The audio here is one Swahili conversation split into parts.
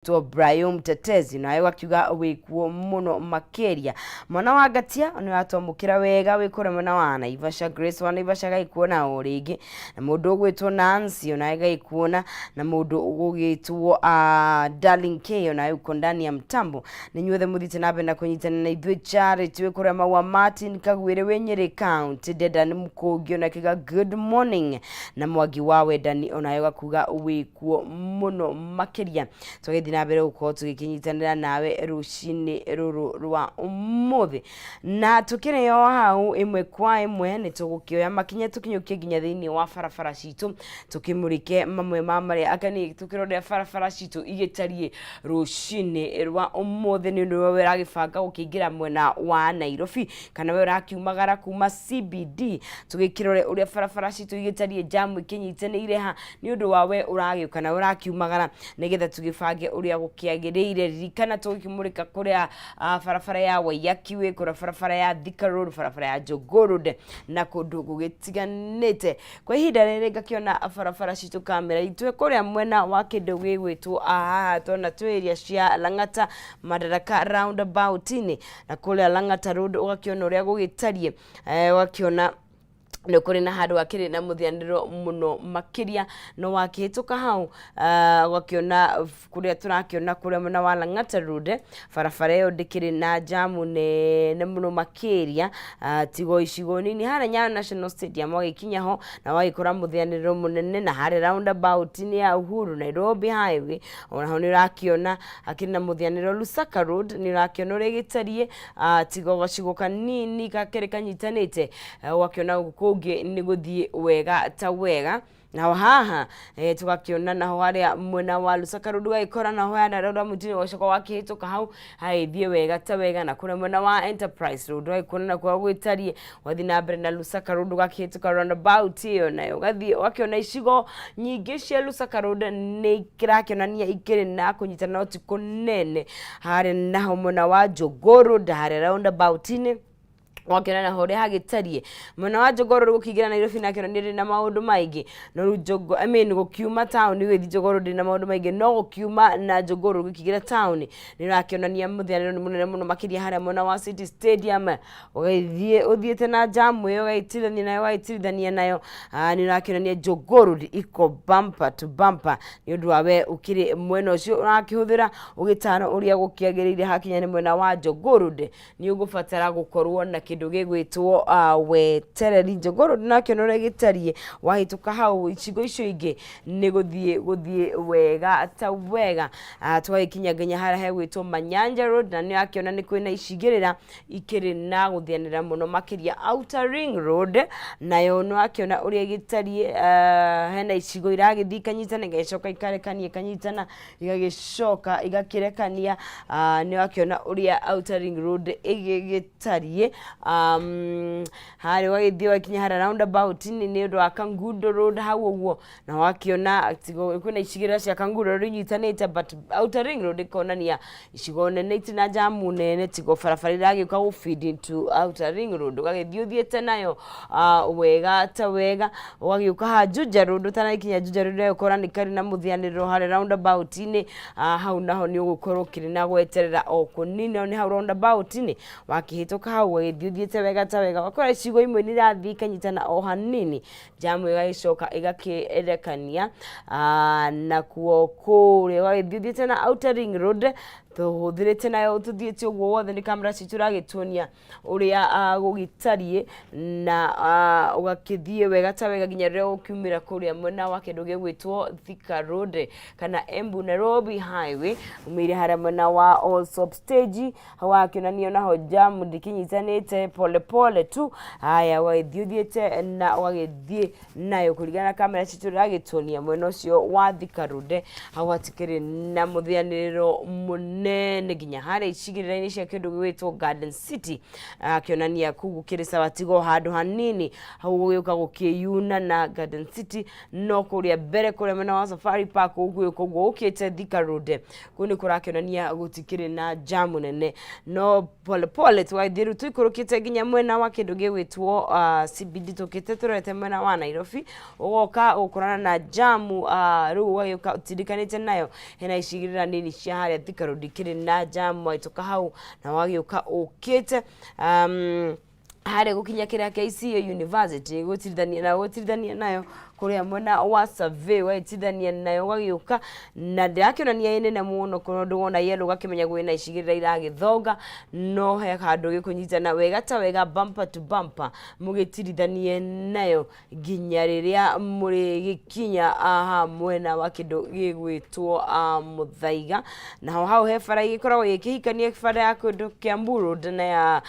to Brian Mtetezi nawe wakiuga wikuo muno makeria mwana wa gatia ni atomukira wega wikore mwana wa Naivasha Grace wa Naivasha gaikuona origi na mundu gwitwo Nancy nawe gaikuona na mundu ugwitwo Darling K nawe uko ndani ya mtambo ni nyuothe muthite nabenda kunyitana na ithuĩ Charity wikore mawa Martin Kagwire wenyere county deda ni mukugio na kiga good morning na mwagi wa wendani onayo gakuga wikuo muno makeria so na mbere uko tugikinyitanira nawe rushini ruru rwa umuthi na tukire yo hau imwe kwa imwe ni tugukioya makinya tukinyukie ginya thini wa farafara citu tukimurike mamwe mamare akani tukirode farafara citu igitarie rushini rwa umuthi ni ndu we ragifanga ukiingira mwena wa Nairobi kana we rakiumagara kuma CBD tugikirore uria farafara citu igitarie jamu ikinyitaniire ha ni undu wawe uragiuka na urakiumagara nigetha tugifange uria gukiagirire rikana tukimurika kuria farafara ya Wayakiwe kura farafara ya Thika Road farafara ya Jogoo Road na kundu gugitiganite kwa ihinda riri ngakiona farafara citu kamera itwe kuria mwena wa kindu gwigwitwo tona tweria cia Lang'ata Madaraka roundabout ni na kuria Lang'ata Road ugakiona uria gugitarie wakiona no kuri na handu akiri na muthianiro muno makiria no wakihituka hau wakiona kuria turakiona kuria muna wa Lang'ata Road farafara yo ndikiri na jamu ne muno makiria tigo icigo nini hara Nyayo National Stadium wagikinya ho na wagikora muthianiro munene na hare roundabout ni ya Uhuru Nairobi Highway ona ho ni rakiona akiri na muthianiro Lusaka Road ni rakiona regitarie tigo gacigo kanini gakerekanyitanite wakiona kungi ni guthie wega ta wega na haha tugakiona na haria mwena wa Lusaka Road gaikora na hoya roda mutini wacoko wakihituka hau haithie wega ta wega na kuna mwena wa Enterprise Road gaikona na kwa gwitarie wathi na mbere na Lusaka Road gakihituka roundabout iyo nayo gathie wakiona icigo nyingi cia Lusaka Road ni kirakionania ikiri na kunyitana otiko nene hari na mwena wa Jogoo Road hari roundabout ni wakiona na hore hagitarie mwana wa Jogoo Road gukigira Nairobi na kironi na maundu maingi no Jogoo gukiuma town ni wethi Jogoo Road na maundu maingi no gukiuma na Jogoo Road gukigira town ni rakionania muthianiro ni munene muno makiria haria mwana wa City Stadium ugaithie uthiete na jamu yo gaitirithania nayo gaitirithania nayo ni rakionania Jogoo Road iko bumper to bumper ni undu wawe ukiri mwena ucio urakihũthĩra ugitano uria gukiagirire hakinya ni mwena wa Jogoo Road ni ugufatara gukorwo na kindu gigwitwo wetereri Jogoo Road na kionore gitarie wahituka hau icigo icio ingi ni guthie wega ta wega twagikinya ginya hara hegwitwo Manyanja Road na ni akiona ni kwina icigirira ikiri na guthianira muno makiria Outer Ring Road nayo no akiona uria gitarie hena icigo iragithikanyitana igacoka ikarekania kanyitana igagicoka igakirekania ni akiona uria Outer Ring Road igigitarie hari wagithie wakinya hara roundabout ni undu wa Kangundo Road hau uguo na wakiona tigo kwina icigira cia Kangundo Road nyitanite but Outer Ring Road ikonania icigo nene itina jamu nene tigo farafara iragiuka go feed into Outer Ring Road ugagithie uthiete nayo wega ta wega wagiuka ha Juja Road utana ikinya Juja Road ukora ni kari na muthianiro hari roundabout ni hau naho ni ugukorwo kiri na gweterera okunini ni hau roundabout ni wakihituka hau uthiete wega ta wega wakora icigo imwe ni rathi kanyitana o hanini jamu igacoka igakierekania na kuo kuria wagithiete na Outer Ring Road tuhuthirite nayo tuthiete uguo wothe ni kamera cituragitunia uria gugitarie na ugakithie wega ta wega ginya rero ukiumira kuria mwena wa kindu gigwitwo Thika Road kana Embu Nairobi Highway umire hara mwena wa Allsop Stage hawakionania naho jamu ndikinyitanite pole tu haya wagithiete na wagithie nayo kuringana kamera cituragitunia mwena ucio wa Thika Road hawatikiri na muthianiro nene ginya hare icigirira-ini cia kindu gwitwo Garden City akionania kugukiri sabatigo handu hanini hau gugiuka gukiyuna na Garden City no kuria mbere kuria mena wa Safari Park uguo ukite Thika Road kuni kurakionania gutikiri na jamu nene no pole twathiru tuikurukite tukite ginya mwena wa kindu gigwitwo CBD tukite turete mwena wa Nairobi ugoka ukorana na jamu riu wagioka utindikanite nayo hena icigirira nini cia haria Thika Road kiri na jamu waituka hau na wagioka ukite hare gukinya kiria KCA University gutirdania nayo kuria mwena wa survey waitithania nayo wagioka na ndirakionania inene muno kono ndwona yelo gakimenya gwina icigirira iragithonga no he handu gikunyitana wega ta wega bumper to bumper mugitirithanie nayo ginya riria muri gikinya mwena wa kindu gigwitwo Muthaiga na hau he bara igikoragwo ikihikania bara ya kundu Kiambu Road na ya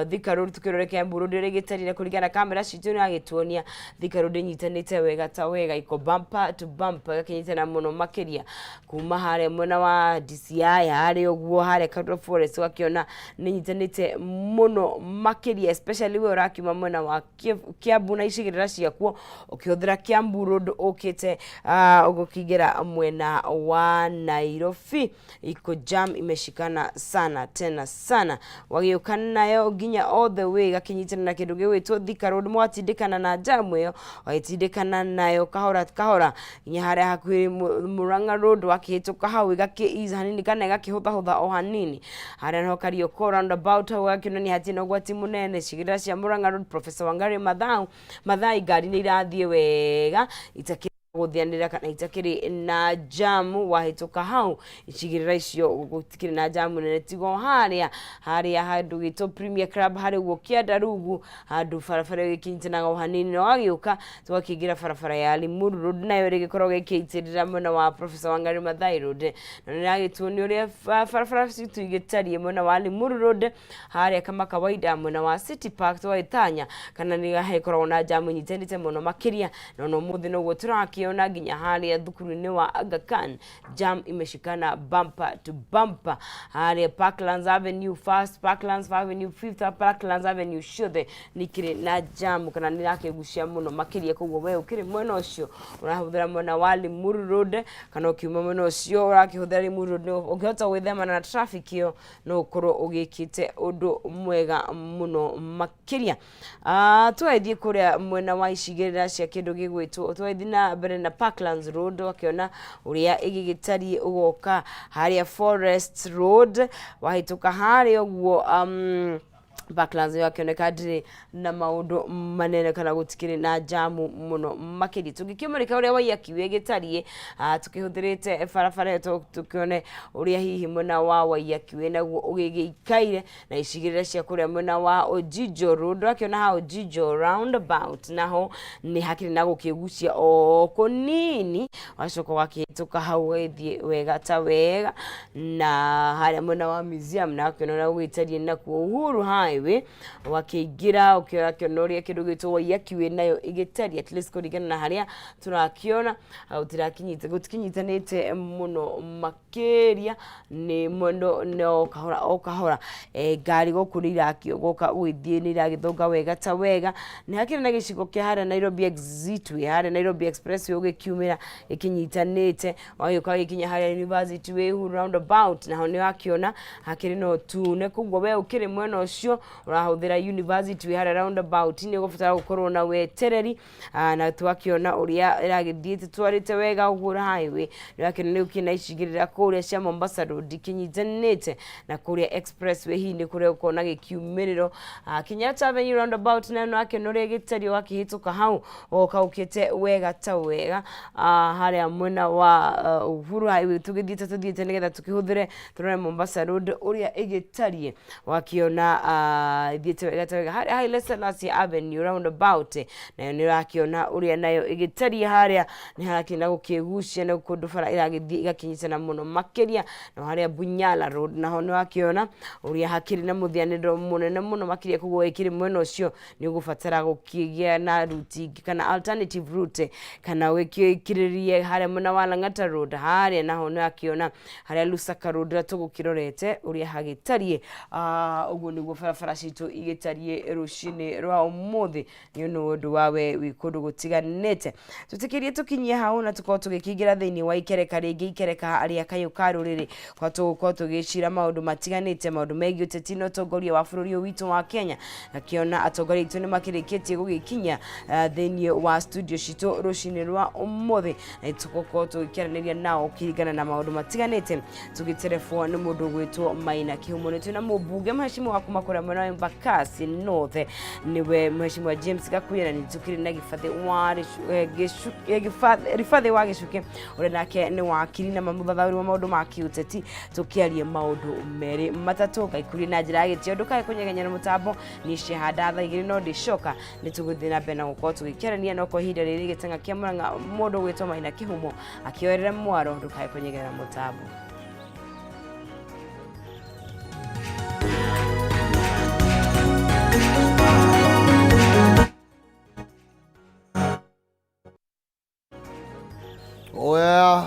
Thika Road tukirore Kiambu Road rigitarire kurigana kamera citu na gituonia Thika Road nyitanite wega ta wega iko bumper to bumper gakinyitana muno makiria kuma hare mwena wa DCI hare ogwo hare Cattle Forest wakiona ninyitanite muno makiria especially we urakiuma mwena wa Kiambu na icigirira ciakuo ukihũthira Kiambu Road ukite ugukigera mwena wa Nairobi iko jam imeshikana sana tena sana wagioka nayo ginya all the way gakinyitana na kindu gigwitwo Thika Road mwatindikana na jam iyo waitindikana nayo kahora ginya haria hakuhiri Murang'a Road wakihituka hau gaki hanini kana gakihutha o hanini haria no Kayu Ka roundabout wakionania hatina gwati munene cigirira cia Murang'a Road Professor Wangari Mathai gari ni irathie wega guthianira kana itakiri na jamu wahituka hau icigirira icio gutikiri na jamu nene tigo haria handu gito Premier Club hari gukienda rugu handu barabara gikinyitana go hanini no wagioka twakigira barabara ya Limuru Road nayo rigikorwo gikiitirira mwena wa Professor Wangari Mathai Road na niragituoni uria barabara citu igitarie mwena wa Limuru Road haria kama kawaida mwena wa City Park twaitanya kana ni hakorwo na jamu nyitendite muno makiria no muthi no guturaki ona ginya haria thukuru-ini wa Aga Khan jam imeshikana bumper to bumper haria Parklands Avenue First Parklands Avenue Fifth Parklands Avenue shothe nikiri na jam kana nirakigucia muno makiria koguo we ukiri mwena ucio urahuthira mwena wa Limuru Road kana ukiuma mwena ucio urakihũthira Limuru Road ukihota gwithema na traffic iyo no ukorwo ugikite undu mwega muno makiria twethie kuria mwena wa icigirira cia kindu gigwitwo twethie na mbere na Parklands Road wakiona uria igigitari ugoka haria Forest Road wahituka haria uguo Parklands yakioneka ndiri na maundu manene kana gutikiri na jamu muno makiri tugikimurika uria waiyakiwe gitarie tukihuthirite barabara tukione uria hihi mwena wa waiyakiwe naguo ugigikaire na icigirira cia kuria mwena wa Ojijo Road akiona ha Ojijo roundabout naho ni hakiri na gukigucia o kunini wacoko wakituka hau wethie wega ta wega na haria mwena wa museum na akiona gwitarie na ku Uhuru Highway wakiingira ukiona kionoria kindu gitwo waiyakiwe nayo igitari at least kurigana na haria turakiona utirakinyite gutikinyitanite muno makiria ni mwendo no kahora gari gokurira kio goka gwithie ni iragithonga wega ta wega ni hakiri na gicigo kia haria Nairobi Exitway haria Nairobi Expressway ugikiumira ikinyitanite wagioka gikinya haria University Way roundabout na hone wakiona hakiri no tune kugwo we ukiri mwena ucio urahuthira University Way haria roundabout ni gubatara gukorwo na wetereri na twakiona uria iragithiite twarite wega Uhuru Highway lakini ni ukina icigirira kuria cia Mombasa Road kinyitanite na kuria Expressway hii ni kuria ukona gikiumiriro Kenyatta Avenue roundabout na no akenore gitari wakihituka hau okaukite wega ta wega haria mwena wa Uhuru Highway tugithiite nigetha tukihuthire turore Mombasa Road uria igitarie wakiona thiete wega ta wega haria Haile Selassie Avenue roundabout na ni rakiona uria nayo igitarie haria ni harakina gukigucia na kundu bara iragithie igakinyitana muno makiria na haria Bunyala Road naho ni wakiona uria hakiri na muthianiro munene muno makiria kugwo ikiri mwena ucio ni ugubatara gukigia na route kana alternative route kana wikiririe haria mwena wa Lang'ata Road haria naho ni wakiona haria Lusaka Road tugukirorete uria hagitarie uguo ni gufara barabara citu igitarie rucini rwa umuthi ni undu wawe wikundu gutiganite tutikirie tukinyie hau na tuko tugikingira thiini wa ikereka ringi ikereka aria Kayu Ka Ruriri kwa tuko tugicira maundu matiganite maundu megi uteti no tongoria wa bururi witu wa Kenya na kiona atongoria itu ni makirikitie gugikinya thiini wa studio citu rucini rwa umuthi na tuko tugikiranĩria nao kirigana na maundu matiganite tugiterefo ni mundu gwitwo Maina Kihumo ni na mubunge mheshimiwa kuma kura mwena wa Embakasi North niwe mheshimiwa James Gakuya na nitukiri na gifadhi wa rifadhi wa gicuke uri nake ni wakiri na mamuthathauri wa maundu ma kiuteti tukiarie maundu meri matatu gaikuri na njira gitio ndukae kunyegenya na mutambo ni shahada tha igiri no ndishoka nituguthina bena gukorwo tugikerania no kohinda riri gitenga kia Murang'a mundu gwitwo Maina Kihumo akioerera mwaro ndukae kunyegenya na mutambo. Oya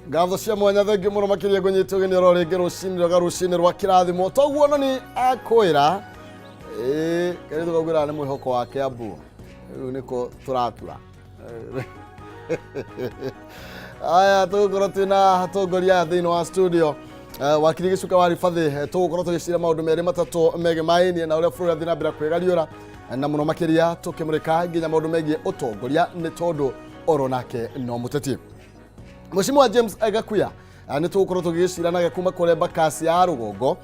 gatho cia mwanya thengi muno makiria gunyitwo gini ro ringi rucini rwa kirathimo toguo ni akwira kari tukagwira ni mwihoko wake ambu riu niko turatura aya tugukorwo twina atongoria thiini wa studio wakiri gicuka wa rifadhi tugukorwo tugicira maundu meri matatu mege maini na uria bururi athii na mbere kwigariura na muno makiria tukimurika nginya maundu megie utongoria ni tondu oro nake no muteti Mheshimiwa James Gakuya ni tugukorwo tugiciranaga kuma kuri Embakasi ya rugongo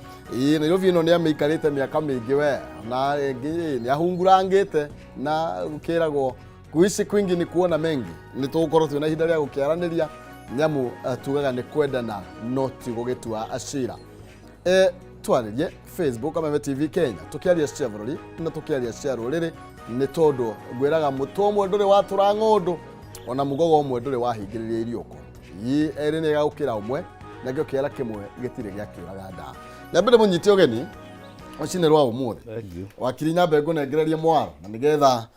Nairobi ino ni amikarite miaka mingi we na ni ahungurangite na gukiragwo kuici kwingi ni kuona mengi ni tugukorwo twina ihinda ria gukiaraniria nyamu tugaga ni kwendana no ti gugitua acira twaririe Facebook Kameme TV Kenya tukiaria cia bururi na tukiaria cia ruriri ni tondu ngwiraga mutu mwe nduri watura ng'ondu ona mugogo umwe nduri wahingiriria irioko eri ni gukira umwe na gyo kiara kimwe gitire gya kiuraga nda na mbere munyite ogeni ocine rwa umuthi wakiri nyambe ngunengereria mwaro na nigetha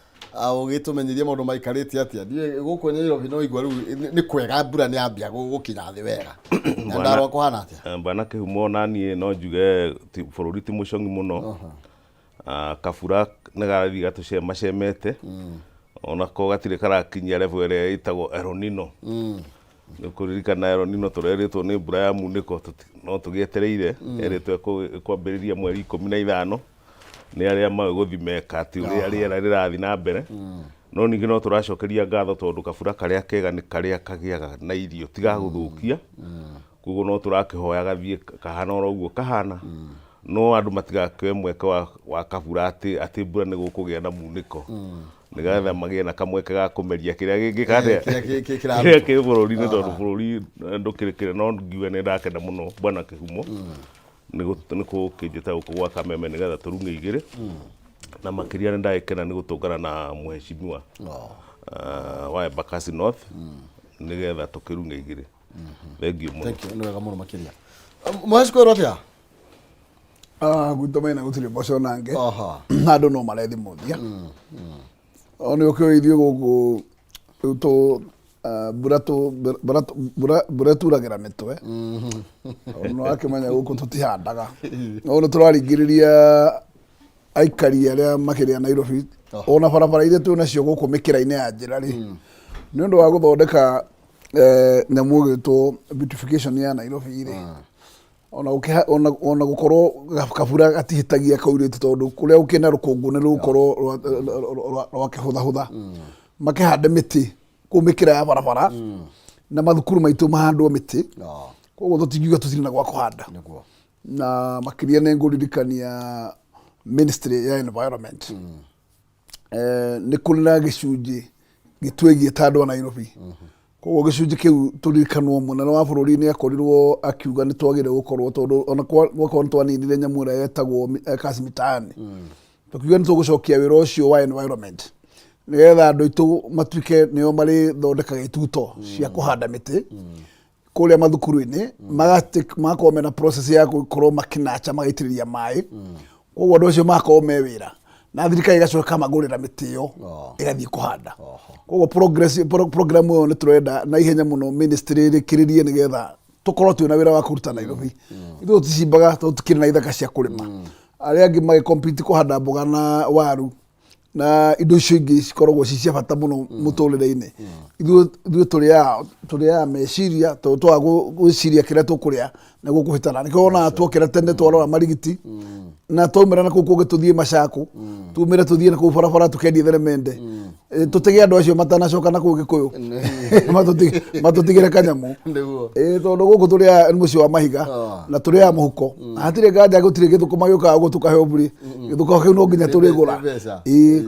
ugitumenyirie maundu maikarite atia ndie guku Nairobi no igwa riu ni kwega mbura ni ambia gukinya thi wega ndarwa kuhana atia bana Kihumo nani no njuge bururi ti mucongi muno kabura nagarathi gatucemacemete ona ko gatire karakinyia level ere itago El Nino kuririkana El Nino tureretwo ni mbura ya muniko no tugietereire eretwe kwambiriria mweri 15 ni aria maguthimeka ati uria riera rirathi na mbere no ningi no turacokeria ngatho tondu kabura karia kega ni karia kagiaga na irio tiga guthukia kugo no turakihoya gathie kahana oro uguo kahana no andu matigakwe mweke wa kabura ati mbura ni gukugia na muniko nigatha magie na kamweke ga kumeria kiria gingi kande kiria ki bururi ni tondu bururi ndukirikire no ngiwe ni ndakenda muno bwana Kihumo ni kukijita gukwa Kameme nigatha turunge igire na makiria ni ndaikena ni gutungana na mheshimiwa wa Embakasi North nigetha tukirunge igire thengiu muno thank you no muno makiria mwashukuru atia gutomena gutire boco nange andu no marethi muthia oni ukioithio guku to burato turagira mitwe no akimenya guku tutihandaga no turaringiriria aikari aria makiria Nairobi ona barabara ire tu nacio guku mikira-ine ya njira ri ni undu wa guthondeka nyamu gitu beautification ya Nairobi ire ona gukorwo kabura gatihitagia kaurite tondu kuria ukina rukungu ni rukorwo rwa kihutha makihande miti kumikira ya barabara na mathukuru maitu mahandwo miti koguo tutingiuga tutirina gwa kuhanda na makiria ne nguririkania Ministry ya Environment ni kuna gicunji gitwegie tandu wa Nairobi koguo gicunji kiu turirikanwo munene wa bururi ni akorirwo akiuga ni twagire gukorwo tondu ona kwa twaninire nyamura yetagwo kasi mitani tukiuga ni tugucokia wira ucio wa environment nigetha andu itu matuike nio mari thondekaga ituto cia kuhanda miti kuria mathukuru-ini magakorwo mena process ya gukorwo makinacha magaitiriria mai koguo andu acio makorwo me wira na thirikari igacoka magurira miti iyo igathii kuhanda koguo program yo ni turenda na ihenya muno ministry rikiririe nigetha tukorwo twina wira wa kuruta Nairobi ithu tucimbaga tukiri na ithaka cia kurima arĩa angĩ magĩkompiti kũhanda mboga na waru na indo icio ingĩ cikoragwo ci cia bata mũno mũtũrĩre-inĩ. Ithuĩ tũrĩaga meciria twaga gwĩciria kĩrĩa tũkũrĩa na gũkũhĩtana. Nĩkĩo wonaga twokĩra tene twarora marigiti na twaumĩra na kũu kũngĩ tũthiĩ Macakũ, tumĩre tũthiĩ na kũu barabara tũkendie theremende. Tũtege andũ acio matanacoka na kũu Gĩkũyũ matũtigĩre kanyamũ. Tondũ gũkũ tũrĩaga nĩ mũciĩ wa mahiga na tũrĩaga mũhuko. Hatirĩ nganja gũtirĩ gĩthũkũma gĩũkaga gũtũkahe ũmbũri. Gĩthũkũma kĩu no nginya tũrĩgũra.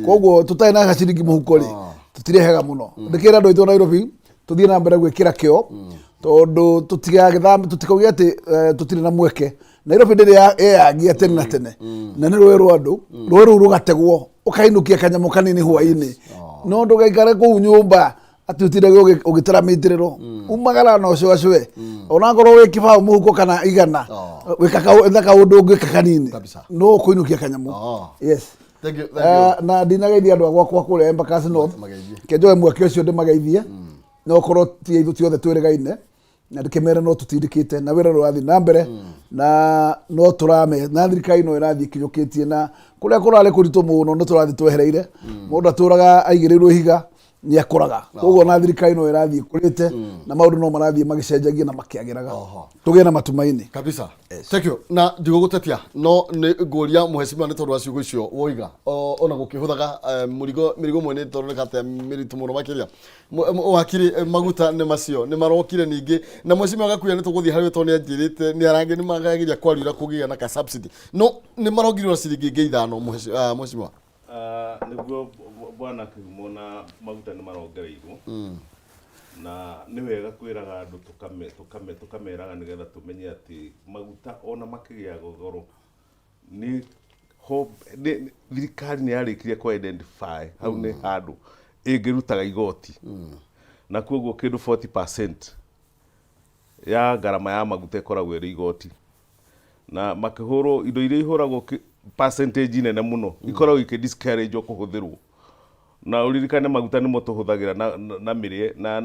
Koguo tũtarĩ na gaciringi mũhuko rĩ tũtirehega mũno. Ndĩkĩra andũ aitũ Nairobi tũthiĩ na mbere gwĩkĩra kĩo tondũ tũtikauge atĩ tũtirĩ na mweke. Nairobi ndĩrĩ yeyangia tene na tene na nĩ rũĩ rwa andũ. Rũĩ rũu rũgategwo ũkainũkia kanyamũ kanini hwaĩ-inĩ no ndũgaikare kũu nyũmba atĩ ũtindage ũgĩtara mĩitĩrĩro. Umagara na ũcũacũe onakorwo wĩ kĩbaũ mũhuko kana igana wĩka kaũndũ ũngĩka kanini no kũinũkia kanyamũ. Yes. Na ndinageithia andũ a gwakwa kũrĩa Embakasi North kĩnjoe mweke ũcio ndĩmageithie no korwo ti ithuothe twĩrĩgaine na ndĩkĩmere no tũtindĩkĩte na wĩra ũrathiĩ na mbere na no tũrame na thirikari ĩno ĩrathiĩ ĩkinyũkĩtie na kũrĩa kũrarĩ kũritũ mũno nĩ tũrathiĩ twehereire. Mũndũ atũraga aigĩrĩirwo ihiga nĩ akũraga. Koguo na thirikari ĩno ĩrathiĩ ĩkũrĩte na maũndũ no marathiĩ magĩcenjagia na makĩagĩraga. Tũgĩe na matumaini kabisa. Thank you. Na ndigũgũtetia no nĩ ngũria mũhecimiwa nĩ tondũ wa ciugo icio woiga ona gũkĩhũthaga mĩrigo mwe nĩ tondũ mĩritũ mũno makĩria. Wakiri maguta nĩ macio nĩ marokire ningĩ na mũhecimiwa Gakuya nĩ tũgũthiĩ harĩ tondũ nĩ anjĩrĩte nĩ arangĩ nĩ magageria kwarĩra kũgĩa na ka subsidy no nĩ marongirwo ciringi ngiri 5 mũhecimiwa. Nĩguo bwana Kihumo na maguta nĩ marongereirwo na nĩ wega kwĩraga andũ tũkameraga nĩgetha tũmenye atĩ maguta ona makĩgĩa goro nĩ thirikari nĩ yarĩkirie kũ identify hau nĩ handũ ĩngĩrutaga igoti na koguo kĩndũ 40% ya ngarama ya maguta ĩkoragwo ĩrĩ igoti na makĩhũrwo indo iria ihũragwo percentage nene mũno ikoragwo ikĩdiscourage kũhũthĩrwo na ũririkane maguta nĩmo tũhũthagĩra na mĩrĩe na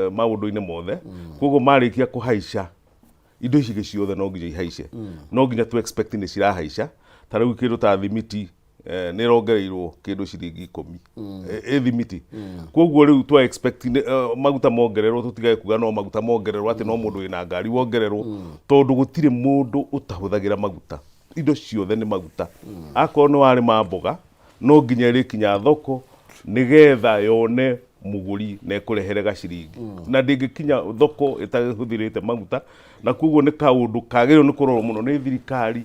maũndũ-inĩ mothe. Koguo marĩkia kũhaica indo ici ciothe no nginya ihaice no nginya tu expect nĩ cirahaica. Ta rĩu kĩndũ ta thimiti nĩ rongereirwo kĩndũ ciringi 10 thimiti. Koguo rĩu twa expect maguta mongererwo tũtigae kuga no maguta mongererwo atĩ no mũndũ wĩna ngari wongererwo tondũ gũtirĩ mũndũ ũtahũthagĩra maguta. Indo ciothe nĩ maguta. Akorwo nĩ warĩ mamboga no nginya rĩkinya thoko nĩgetha yone mũgũri na ĩkũrehere gaciringi na ndĩngĩkinya thoko ĩtahũthĩrĩte maguta. Na koguo nĩ kaũndũ kagĩrĩirwo nĩ kũrorwo mũno nĩ thirikari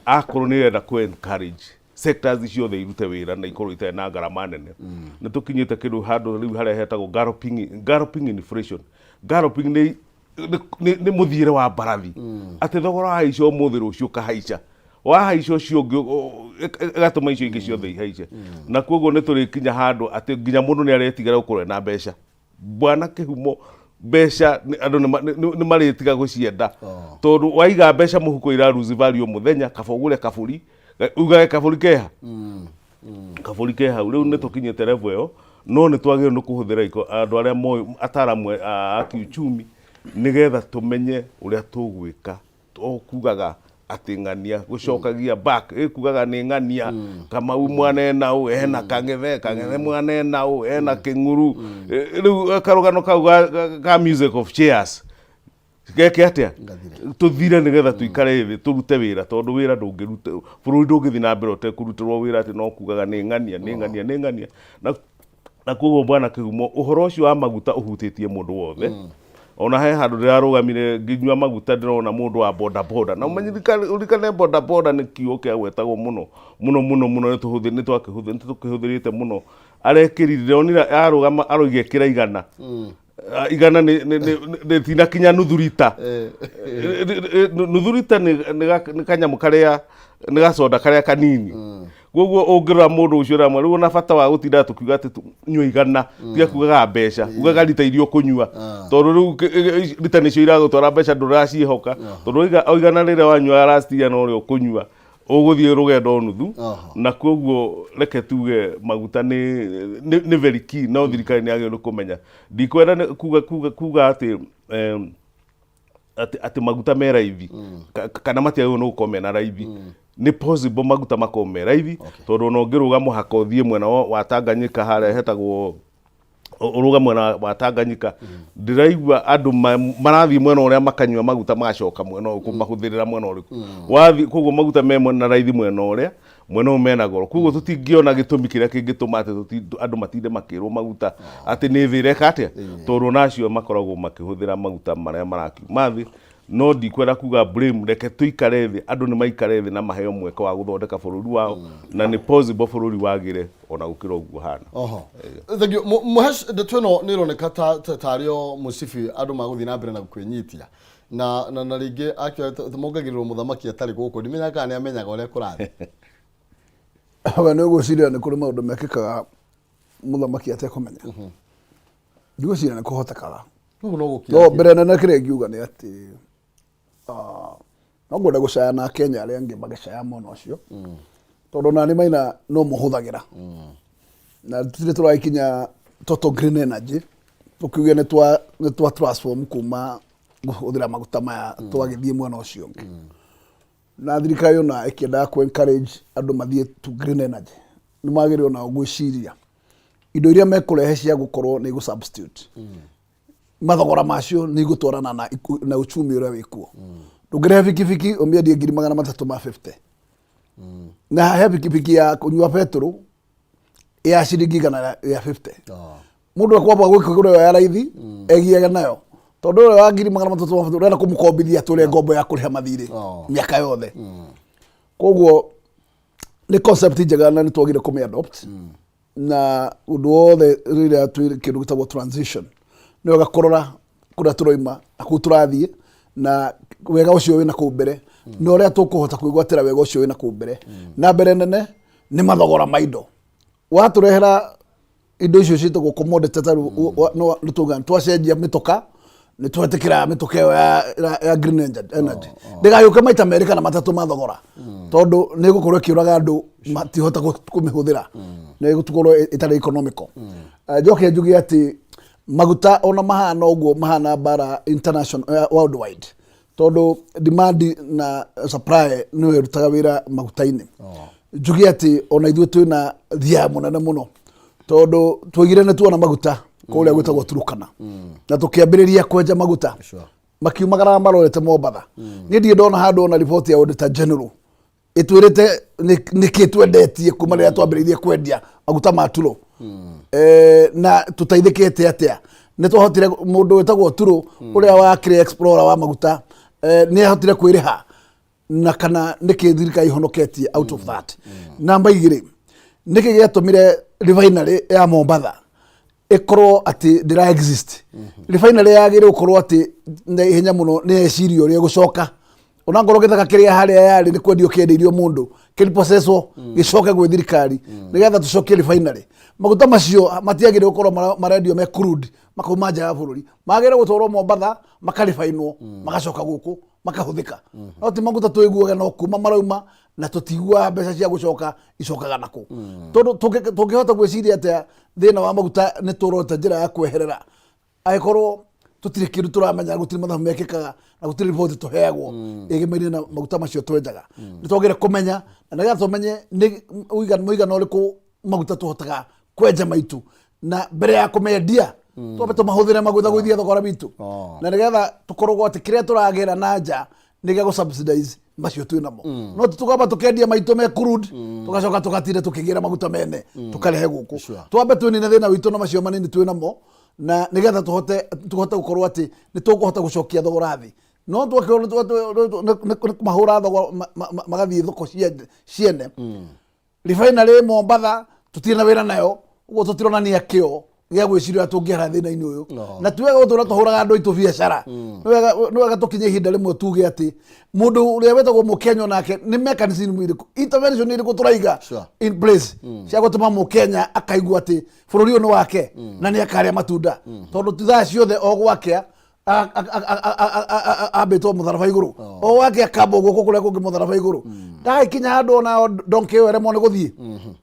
akorwo nĩ ĩrenda kũ encourage sectors ciothe irute wĩra na ikorwo itarĩ na ngarama nene. Nĩ tũkinyĩte kĩndũ handũ rĩu harĩa hetagwo galloping inflation. Galloping nĩ mũthiĩre wa mbarathi atĩ thogora wa haica ũmũthĩ rũciũ ũkahaica wahaica ũcio ũngĩ ĩgatũma icio ingĩ ciothe ihaice. Na koguo nĩ tũrĩkinya handũ atĩ nginya mũndũ nĩ aretigĩra gũkorwo na mbeca. Bwana Kihumo mbeca andũ nĩ marĩtiga gũcienda tondũ waiga mbeca mũhuko ira lose value mũthenya kaba ũgũre kabũri ugae kabũri keha kabũri keha. Rĩu nĩ tũkinyĩte level ĩyo no nĩ twagĩrĩirwo nĩ kũhũthĩra andũ arĩa moĩ ataaramu a kiuchumi nĩgetha tũmenye ũrĩa tũgwĩka. Kugaga atĩ ng'ania gũcokagia back kugaga nĩ ng'ania Kamau mwana ena ũ ena Kang'ethe mwana ena ũ ena Kĩng'uru. Rĩu karũgano kau ga music of chairs geke atĩa tũthire nĩgetha tũikare thĩ tũrute wĩra tondũ wĩra ndũngĩruta bũrũri ndũngĩthiĩ na mbere ũtekũrutĩrwo wĩra atĩ no kugaga nĩ ng'ania. Na koguo Bwana Kihumo ũhoro ũcio wa maguta ũhutĩtie mũndũ wothe. Ona he handũ ndĩrarũgamire nginyua maguta ndĩrona mũndũ wa boda na ũmenyerikane boda nĩ kiugo kĩa gwetagwo mũno nĩ tũkĩhũthĩrĩte mũno. Arekĩrire onira arũgama aroiga kĩra igana nĩ tinakinya nuthu rita. Nuthu rita nĩ kanyamũ karĩa nĩ gacoda karĩa kanini. Koguo ũngĩrora mũndũ ũcio ramwe rĩu na bata wa gũtinda tũkiuga atĩ nyua igana tiga kugaga mbeca ugaga rita irio kũnyua tondũ rĩu rita nĩcio iragũtwara mbeca ndũraciĩhoka tondũ oigana rĩrĩa wanyua last year no rĩo kũnyua ũgũthiĩ rũgendo nuthu. Na koguo reke tuge maguta nĩ very key no thirikari nĩ agĩrĩirwo kũmenya. Ndikwenda kuga atĩ maguta me raithi kana matiagĩrĩirwo nĩ gũkorwo mena raithi. ni possible maguta makome raithi tondu no ngiruga muhaka uthie mwena wa Tanganyika haria hetagwo uruga mwena wa Tanganyika ndiraigua andu marathie mwena uria makanywa maguta macoka mwena kumahuthirira mwena uriku wathi koguo maguta me mwena raithi mwena uria mwena umena goro koguo tutingiona gitumi kiria kingituma ati andu matinde makirwo maguta ati ni thire katia tondu nacio makoragwo makihuthira maguta maria marakiuma thi no ndikwenda kuga blame reke tuikare thi andu ni maikare thi na maheo mweke wa guthondeka bururi wao na ni possible bururi wagire ona gukira uguo hana thank you muhesh the tweno ni roneka tario musifi andu maguthi na mbere na kwenyitia na ringi akio tumongagirwo muthamaki atari guku ndimenya kana ni amenyaga uria kurathi we no guciria ni kuri maundu mekikaga muthamaki atekumenya ndiguciria ni kuhotekaga no mbere nene kire ngiuga ni ati no ngwenda gucaya na Kenya aria angi magicaya muno ucio tondu nani maina no muhuthagira na tutire turaikinya toto green energy tukiuge ni twa transform kuma guthira maguta maya twagithie mwena ucio na thirikari ona ikienda ku encourage andu mathie to green energy ni magire ona gwiciria indo iria mekurehe cia gukorwo ni gu substitute mathogora macio ni gutwarana na uchumi uria wikuo ndungire bikibiki omiendie 350 na he bikibiki ya kunywa petrol ya ciringi kana ya 50 mundu akwamba gwikigura ya raithi egiaga nayo tondu ule wa 350 urenda kumukombithia tule ngombo ya kuriha mathiri miaka yothe koguo ni concept njega na ni twagire kumi adopt na undu wothe rira twire kindu gitagwo transition ni ugakorora kuria turoima aku turathie na wega ucio wina ku mbere no ria tukuhota kwigwatira wega ucio wina ku mbere na mbere nene ni mathogora maindo waturehera indo icio citagwo commodity taru no nituga twacenjia mitoka ni twetikira mitoka ya green energy ndigayuka maita Amerika na matatu mathogora tondu ni gukorwo kiuraga andu matihota kumihuthira ni gutukorwo itari economical joke njugi ati maguta ona mahana uguo mahana bara international worldwide tondu demand na supply no irutaga wira maguta-ini njugi ati ona ithuĩ twina thia munene muno tondu twigire ni tuona maguta kuria gwitagwo Turukana na tukiambiriria kwenja maguta makiumagara marorete Mombatha ni ndie ndona handu ona report ya Auditor General itwirite niki twendetie kuma riria twambiririe kwendia maguta ma turo na tutaithikite atia ni twahotire mundu wetagwo turo uria wakire explorer wa maguta ni ahotire kwiriha na kana niki thirika ihonoketie out of that namba igiri niki giatumire refinery ya Mombatha ikorwo ati ndira exist refinery yagire ukorwo ati hinya muno ni ecirio ri gucoka ona ngoro githaka kiria haria yari ni kwendio kiendirio mundu kilipoceso gicoke gwe thirikari nigetha tucokie refinery maguta macio matiagire ukorwo marendio me crude makauma nja ya bururi magire gutwarwo Mombatha makarifainwo magacoka guku makahuthika no ti maguta tuiguaga no kuma marauma na tutigua mbeca cia gucoka icokaga nako tondu tungihota gwiciria atia thina wa maguta ni turota njira ya kweherera aikorwo tutire kindu turamenya gutiri mathamu mekikaga na gutiri report tuheagwo igemerie na maguta macio twenjaga ni twagire kumenya na nigetha tumenye ni muigana uriku maguta tuhotaga kwenja maitu na mbere ya kumendia twabe tumahuthire maguta gwithia thogora bitu na nigetha tukorwo ati kiria turagira na nja nigetha go subsidize macio twinamo no tukaba tukendia maitu me crude tugacoka tugatire tukigira maguta mene tukarehe guku twabe twinine thina witu na macio manini twinamo na nigetha tuhote gukorwo ati ni tukuhota gucokia thogora thi no twakirwo mahura thogora magathie thoko ciene refinery Mombatha tutirina wira nayo ugo tutironania kio gia gwiciria tungiara thina-ini uyu na tuwega gutura tuhuraga andu itu biacara niwega tukinye ihinda rimwe tuge ati mundu uria wetagwo Mukenya nake ni mechanism iriku intervention iriku turaiga in place cia gutuma Mukenya akaigua ati bururi uyu wake na ni akaria matunda tondu tithaa ciothe o gwake abetwo mutharaba iguru o wake akabo guku kuria kungi mutharaba iguru ndaikinya handu ona donke were mo ni guthie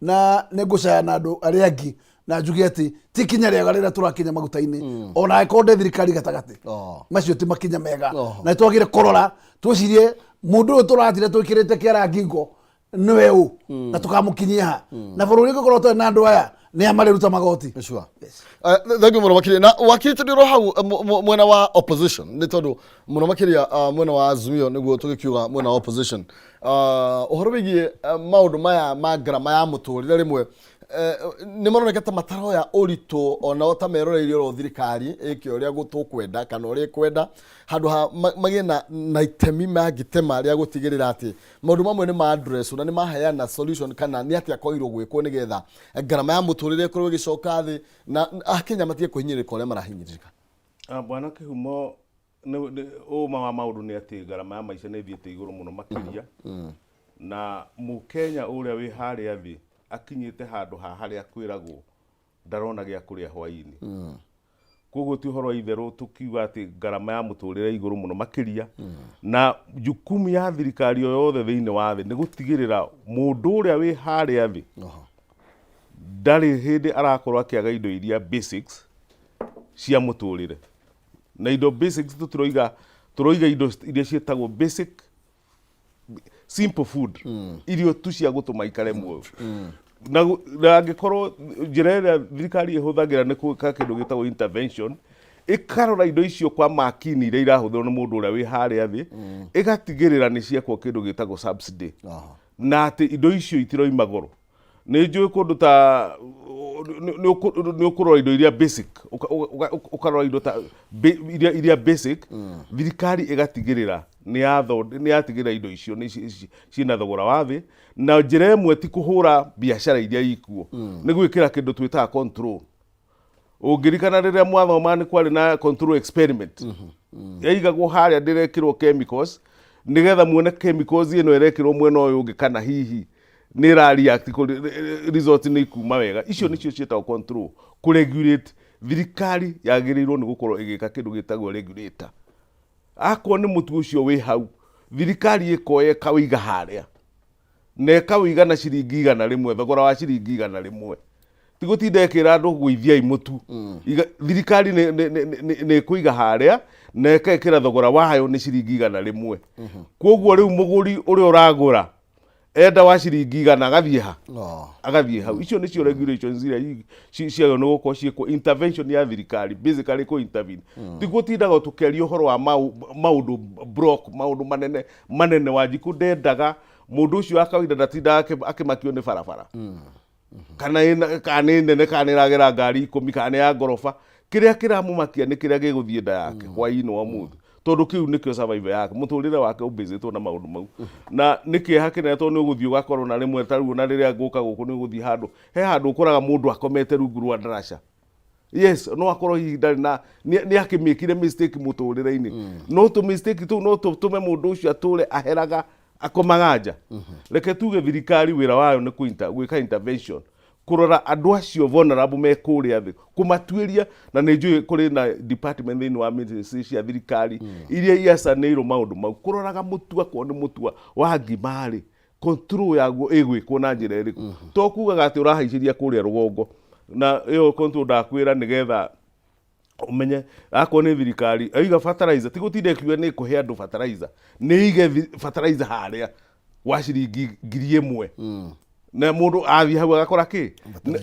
na ni ngucaya na andu aria angi na njugi ati tikinya riega rira turakinya maguta-ini ona ikonde thirikari gatagati macio ti makinya mega na twagire korora twicirie mundu uyu turatire twikirite kiara ngingo niwe u na tukamukinyia ha na bururi ngorwo to na andu aya ni amariruta magoti. Sure. Thank you muno makiri na wakiri tudiro hau mwena wa opposition ni tondu muno makiri mwena wa Azimio niguo tugikiuga mwena wa opposition uhoro wigie maundu maya ma ngarama ya muturire rimwe ni maroneka ta mataro ya orito ona otameroreire ro thirikari ikio ria gutukwenda kana uri kwenda handu ha magina na itemi magitema ria gutigirira ati maundu mamwe ni ma address na ni maheana solution kana ni atia koiro gwikwo nigetha ngarama ya muturire korwo gicoka thi na Akenya matige kuhinyirika uria marahinyirika. Bwana Kihumo uma wa maundu ni ati ngarama ya maica ni thiete iguru muno makiria na Mukenya uria wi haria thi akinyite handu haria kwiragwo ndarona gia kuria hwaini koguo ti horo itheru tukiuga ati ngarama ya muturire iguru muno makiria na jukumu ya thirikari yothe thiini wa thi ni gutigirira mundu uria wi haria thi ndari hindi arakorwo akiaga indo iria basics cia muturire na indo basics turoiga indo iria cietagwo basic simple food irio tu cia gutuma ikare muoyo na angikorwo njira ĩrĩa thirikari ĩhũthagĩra nĩ gwĩka kĩndũ gĩtagwo intervention ikarora indo icio kwa makini iria irahũthĩrwo nĩ mũndũ ũrĩa wĩ harĩa thĩ ĩgatigĩrĩra nĩ ciakwo kĩndũ gĩtagwo subsidy na atĩ indo icio itiroima goro. Nĩ njũĩ kũndũ ta nĩ ũkũrora indo iria basic ũkarora indo ta iria basic thirikari ĩgatigĩrĩra nĩ yatigĩrĩra indo icio ciĩna thogora wa thĩ na njĩra ĩmwe ti kũhũra biacara iria ikuo nĩ gwĩkĩra kĩndũ twĩtaga control. Ũngĩrikana rĩrĩa mwathoma nĩ kwarĩ na control experiment yaigagwo harĩa ndĩrekĩrwo chemicals nĩgetha muone chemicals ĩno ĩrekĩrwo mwena ũyũ ũngĩ kana hihi nĩ react result nĩ ikuma wega. Icio nĩcio ciĩtagwo control kũregulate. Thirikari yagĩrĩirwo nĩ gũkorwo ĩgĩka kĩndũ gĩtagwo regulator. Akorwo nĩ mũtu ũcio wĩ hau thirikari ĩkoya ĩkawĩiga harĩa na ĩkawĩiga na ciringi 100 thogora wa ciringi 100 ti gũtinda ĩkĩra andũ gũithiai mũtu. Thirikari nĩ ĩkũiga harĩa na ĩkĩra thogora wayo nĩ ciringi 100 koguo rĩu mũgũri ũrĩa ũragũra enda wa ciringi 100 agathiĩ hau. Icio nĩcio regulations iria ciayo nĩ gũkorwo ciĩkwo intervention ya thirikari basically kũ intervene ti gũtindaga tũkĩaria ũhoro wa maũndũ block maũndũ manene Wanjiku ndendaga mũndũ ũcio akawaida ndatindaga akĩmakio nĩ barabara kana nene kana ĩragera ngari 10 kana ya ngoroba kĩrĩa kĩramũmakia nĩ kĩrĩa gĩgũthiĩ nda yake hwaĩ-inĩ wa mũthĩ tondu kiu nikio survive yake muturire wake ubizitwo na maundu mau na nikiha kinene tondu ni uguthii ugakorwo na rimwe taru na riria nguka guku ni uguthii handu he handu ukoraga mundu akomete rungu rwa ndarasha. Yes, no akorwo hihi ndari na ni akimikire mistake muturire-ini no tu mistake tu no tume mundu ucio ature aheraga akomaganja. Reke tuge thirikari wira wayo ni gwika intervention kurora andu acio vulnerable me kuria thi kumatuiria na nĩ njũĩ kũrĩ na department thĩinĩ wa ministry cia thirikari iria iacanĩirwo maũndũ mau kuroraga mũtua kwa nĩ mũtua wa ngimari control yaguo ĩgwĩkwo na njĩra ĩrĩkũ to kugaga atĩ ũrahaicĩria kũrĩa rũgongo na ĩyo control ndakwĩra nĩgetha umenye akorwo nĩ thirikari aiga fertilizer ti gũtinda kiuga nĩ kũhe andũ fertilizer nĩ ige fertilizer harĩa wa ciringi 1,000 na mundu athi hau agakora ki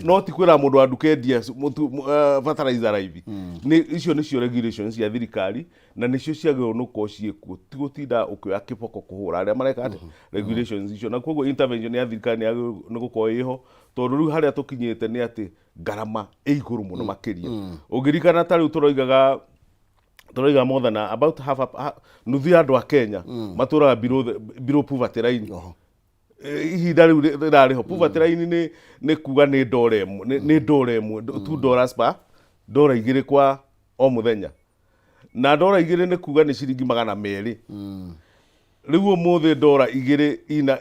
no ti kwira mundu andukendia fertilizer raithi ni icio nicio regulations cia thirikari na nicio ciagĩrĩirwo nĩ gũkorwo ciĩkuo ti gũtinda ũkĩoya kĩboko kũhũra arĩa mareka regulations icio na koguo intervention ya thirikari nĩ gũkorwo ĩho tondũ rĩu harĩa tũkinyĩte nĩ atĩ ngarama ĩ igũrũ mũno makĩria. Ũngĩrikana ta rĩu tũroiga more than about half nuthu ya andũ a Kenya matũraga below poverty line. Ihinda rĩu rĩrarĩho poverty line nĩ kuga nĩ ndora ĩmwe $2 per ndora 2 kwa o mũthenya na ndora 2 nĩ kuga nĩ ciringi 200. Rĩu ũmũthĩ ndora 2 ina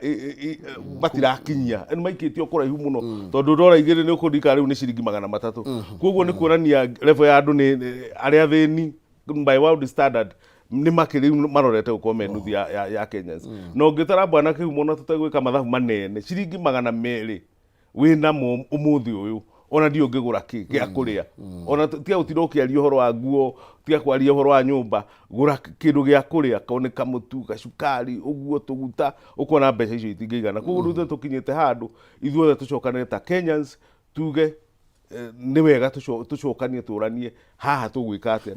matirakinyia nĩ maikĩtio kũraihu mũno tondũ ndora 2 nĩ ũkũrika rĩu nĩ ciringi 300. Koguo nĩ kuonania level ya andũ nĩ arĩa thĩni by world standard ni makiri marorete gukorwo me nuthi ya Kenyans no ngitara bwana Kihumo na tutagwika mathabu manene ciringi 200 wina umuthi uyu ona ndio ngigura ki gya kuria ona tia utiroki ali horo wa nguo tia kwari horo wa nyumba gura kindu gya kuria kone kamutu gacukari uguo tuguta ukona mbeca icio itingigana koguo ruthe tukinyite handu ithuothe tucokanire ta Kenyans tuge nĩ wega tucokanie turanie haha tugwika atia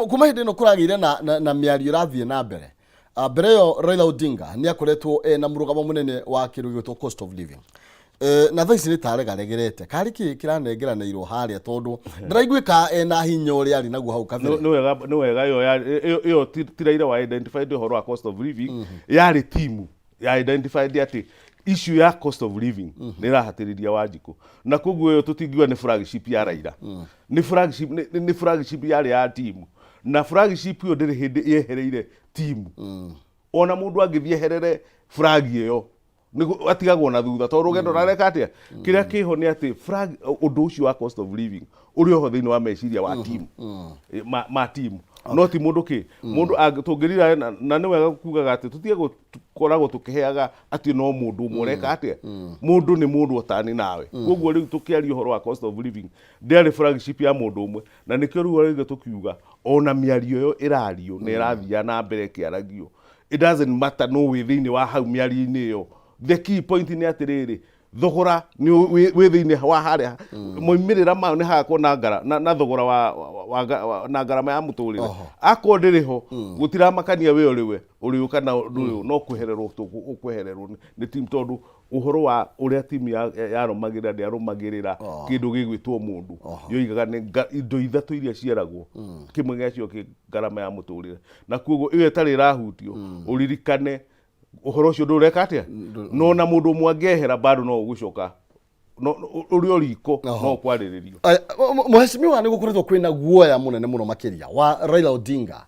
kuma hindi no kuragire na miario rathie na mbere mbere yo Raila Odinga ni akoretwo na murugamo munene wa kirugito cost of living na thaisi ni taregaregerete kari ki kiranengeranĩirwo haria tondu ndiraiguika na hinya uria ari naguo hau kabere nĩ wega yo ti Raila wa identified horo wa cost of living yari timu ya identified ati issue ya cost of living nĩ rahatĩrĩria Wanjiku na koguo yo tutingiwa ni flagship ya Raila ni flagship yari ya timu na flagship yo ndĩrĩ hindi yehereire timu ona mundu angithieherere flag iyo nĩguo atigagwo na thutha tondũ rũgendo rareka atia kĩrĩa kĩho nĩ atĩ flag ũndũ ũcio wa cost of living ũrĩ oho thĩinĩ wa meciria wa timu ma timu no ti mundu ki mundu tungirira na nĩ wega kugaga atĩ tutige gukoragwo tukiheaga atĩ no mundu ũmwe reka atia mundu nĩ mundu otani nawe koguo rĩu tukiaria ũhoro wa cost of living ndĩarĩ flagship ya mundu ũmwe na nĩkĩo rĩu rĩngĩ tukiuga ona mĩario ĩyo ĩrario na ĩrathia na mbere kĩaragio it doesn't matter no wĩ thĩinĩ wa hau mĩario-inĩ ĩyo the key point nĩ atĩrĩrĩ thogora ni wĩ thĩinĩ wa harĩa moimĩrĩra mao nĩ hagakwo na thogora na ngarama ya mũtũrĩre akorwo ndĩrĩ ho gũtiramakania wĩ ũrĩwe ũrĩũ kana ndũrĩũ no kwehererwo ũkwehererwo nĩ timu tondũ ũhoro wa ũrĩa timu yarũmagĩrĩra ndĩarũmagĩrĩra kĩndũ gĩgwĩtwo mũndũ yoigaga nĩ indo ithatũ iria ciaragwo kĩmwe gĩacio kĩ ngarama ya mũtũrĩre na koguo ĩyo ĩtarĩ ĩrahutio ũririkane uhoro ucio ndureka atia no na mundu mwangehera bado no ugucoka no uri oriko no kwariririo muheshimiwa ni gukoretwo kwina guoya munene muno makiria wa Raila Odinga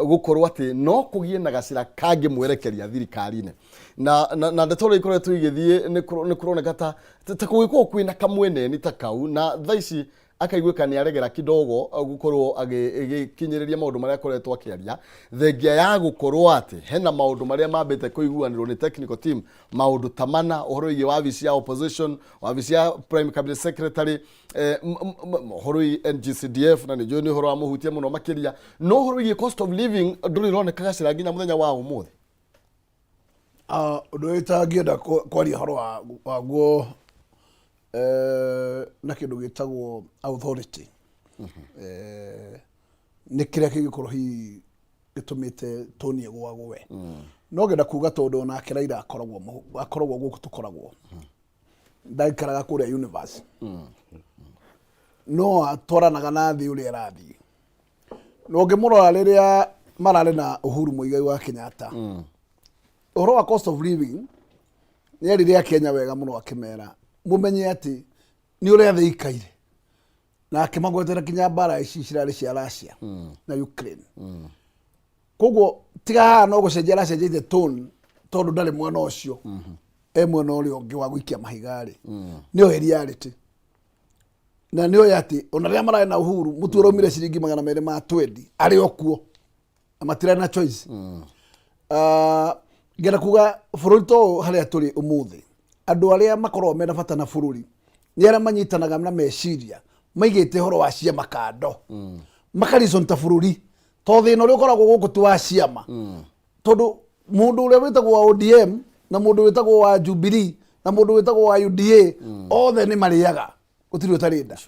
gukorwo ati no kugie na gacira kangi mwerekeria thirikari-ine na ndeto ikoretwo igithie ni kuroneka ta kugikwo kwina kamwene ni takau na thaici akaiguika ni aregera kidogo gukorwo agikinyiriria maundu maria akoretwo akiaria thengia ya gukorwo ati hena maundu maria mambite kuiguanirwo ni technical team maundu tamana uhoro igi wabici ya opposition wabici ya prime cabinet secretary uhoro NGCDF na ni uhoro wa muhutia muno makiria no uhoro igi cost of living nduri roneka gacira nginya muthenya wa umuthi undu itangienda kwaria horo wa guo na kindu gitagwo authority ni kiria kigikorwo hi gitumite tonie gwago we no genda kuga tondu na Raila akoragwo guku tukoragwo ndaikaraga kuria universe no atwaranaga na thi uria rathi no ngimurora riria marare na Uhuru Muigai wa Kenyatta uhoro wa cost of living ni riria Kenya wega muno akimera mumenye ati ni uria thikaire na akimagwetera kinya bara ici cirari cia Russia na Ukraine koguo tiga no gucenjia racenjeite tone tondu ndari mwana ucio mwena uria ungi wa gwikia mahigari ni o reality na ni o ati ona ria marari na Uhuru mutu romire ciringi 220 ari okuo amatira na choice ngera kuga bururi to haria turi umuthi andu aria makorwo mena bata na bururi ni aria manyitanaga na meciria maigite horo wa ciama kando makarizon ta bururi to thina uri ukoragwo guku tu wa ciama tondu mundu uria witagwo wa ODM na mundu witagwo wa Jubilee na mundu witagwo wa UDA othe ni mariaga gutiri utarinda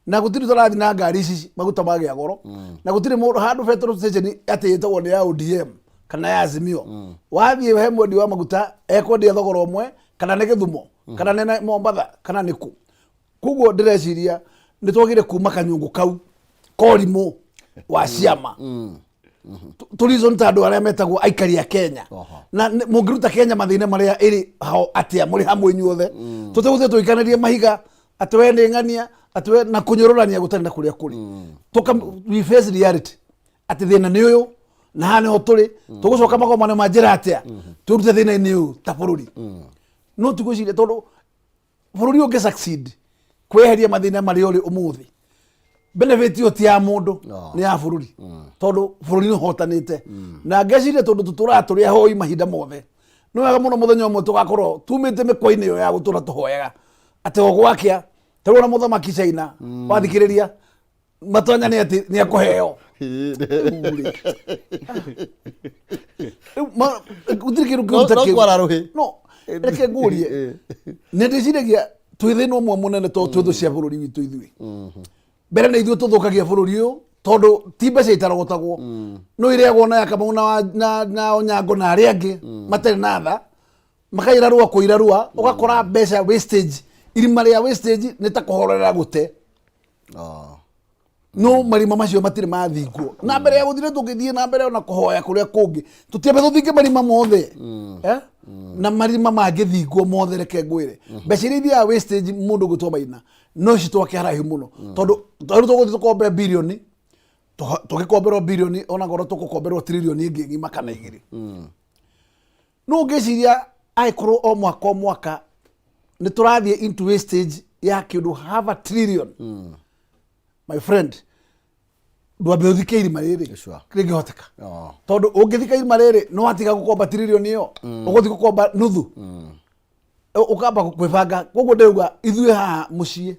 na gutiri turathi na ngari ici maguta magia goro na gutiri mundu handu petrol station ati yitagwo ni ya ODM kana ya Azimio wathie he mwendi wa maguta ekwendia thogora umwe kana ne Githumo kana ne Mombatha kana niku kuguo ndireciria ni twagire kuma kanyungu kau korimo wa ciama tourism ta andu aria metagwo aikari ya Kenya na mungiruta Kenya mathina maria iri hao atia muri hamwe inyuothe tuteguthe tuikanirie mahiga atwe ni ngania atwe na kunyororania gutari na kuria kuri tuka we face reality ati thina ni uyu na hane ho turi tugucoka magomane manjira atia turute thina ni uyu ta bururi no tugwicire tondu bururi unge succeed kweheria mathina mari uri umuthi benefit yo ti ya mundu ni ya bururi tondu bururi ni hotanite na ngeciria tondu tutura turi hoi mahinda mothe no wega muno muthenya umwe tugakorwo tumite mikwa-ini yo ya gutura tuhoyaga ati ogwakia tarona muthamaki China wathikiriria matonya ni ati ni akuheo uthirikiru no reke ngurie nä ndä ciragia twä thä no mwe må nene to twä thå cia bå rå ri witå ithuä mbere nä ithuä tå thå kagia bå rå ri å yå tondå ti mbeca itarogotagwo no ireagwo na Yakamau na Onyango na arä angä matarä na tha makairarua kå irarua å gakora mbeca wastage irima rä a wastage nä ta kå horera gå te no marima macio matirä mathingwo na mbere ya gå thire tå gä thiä na mbere ona kå hoya kå rä a kå ngä tå tiambe tå thinge marima mothe na marima mangä thingwo mothe reke ngwä re mbeca iria ithiaga wastage må ndå gå twa Maina no citwake haraihu må no tondå tå gå thiä tå kombere bilioni tå gä komberwo bilioni ona korwo tå gå komberwo trilioni ä ngä ng'ima kana igä rä no ngä ciria angĩkorwo o mwaka nä tå rathiä into wastage ya kä ndå half a trillion my friend ndwambe å thikä irima rä rä rä ngä hoteka tondå å ngä thika irima rä rä no watiga gå komba trilioni ä yo å gå thiä gå komba nuthu å kamba kwä banga koguo ndäuga ithuä haha må ciä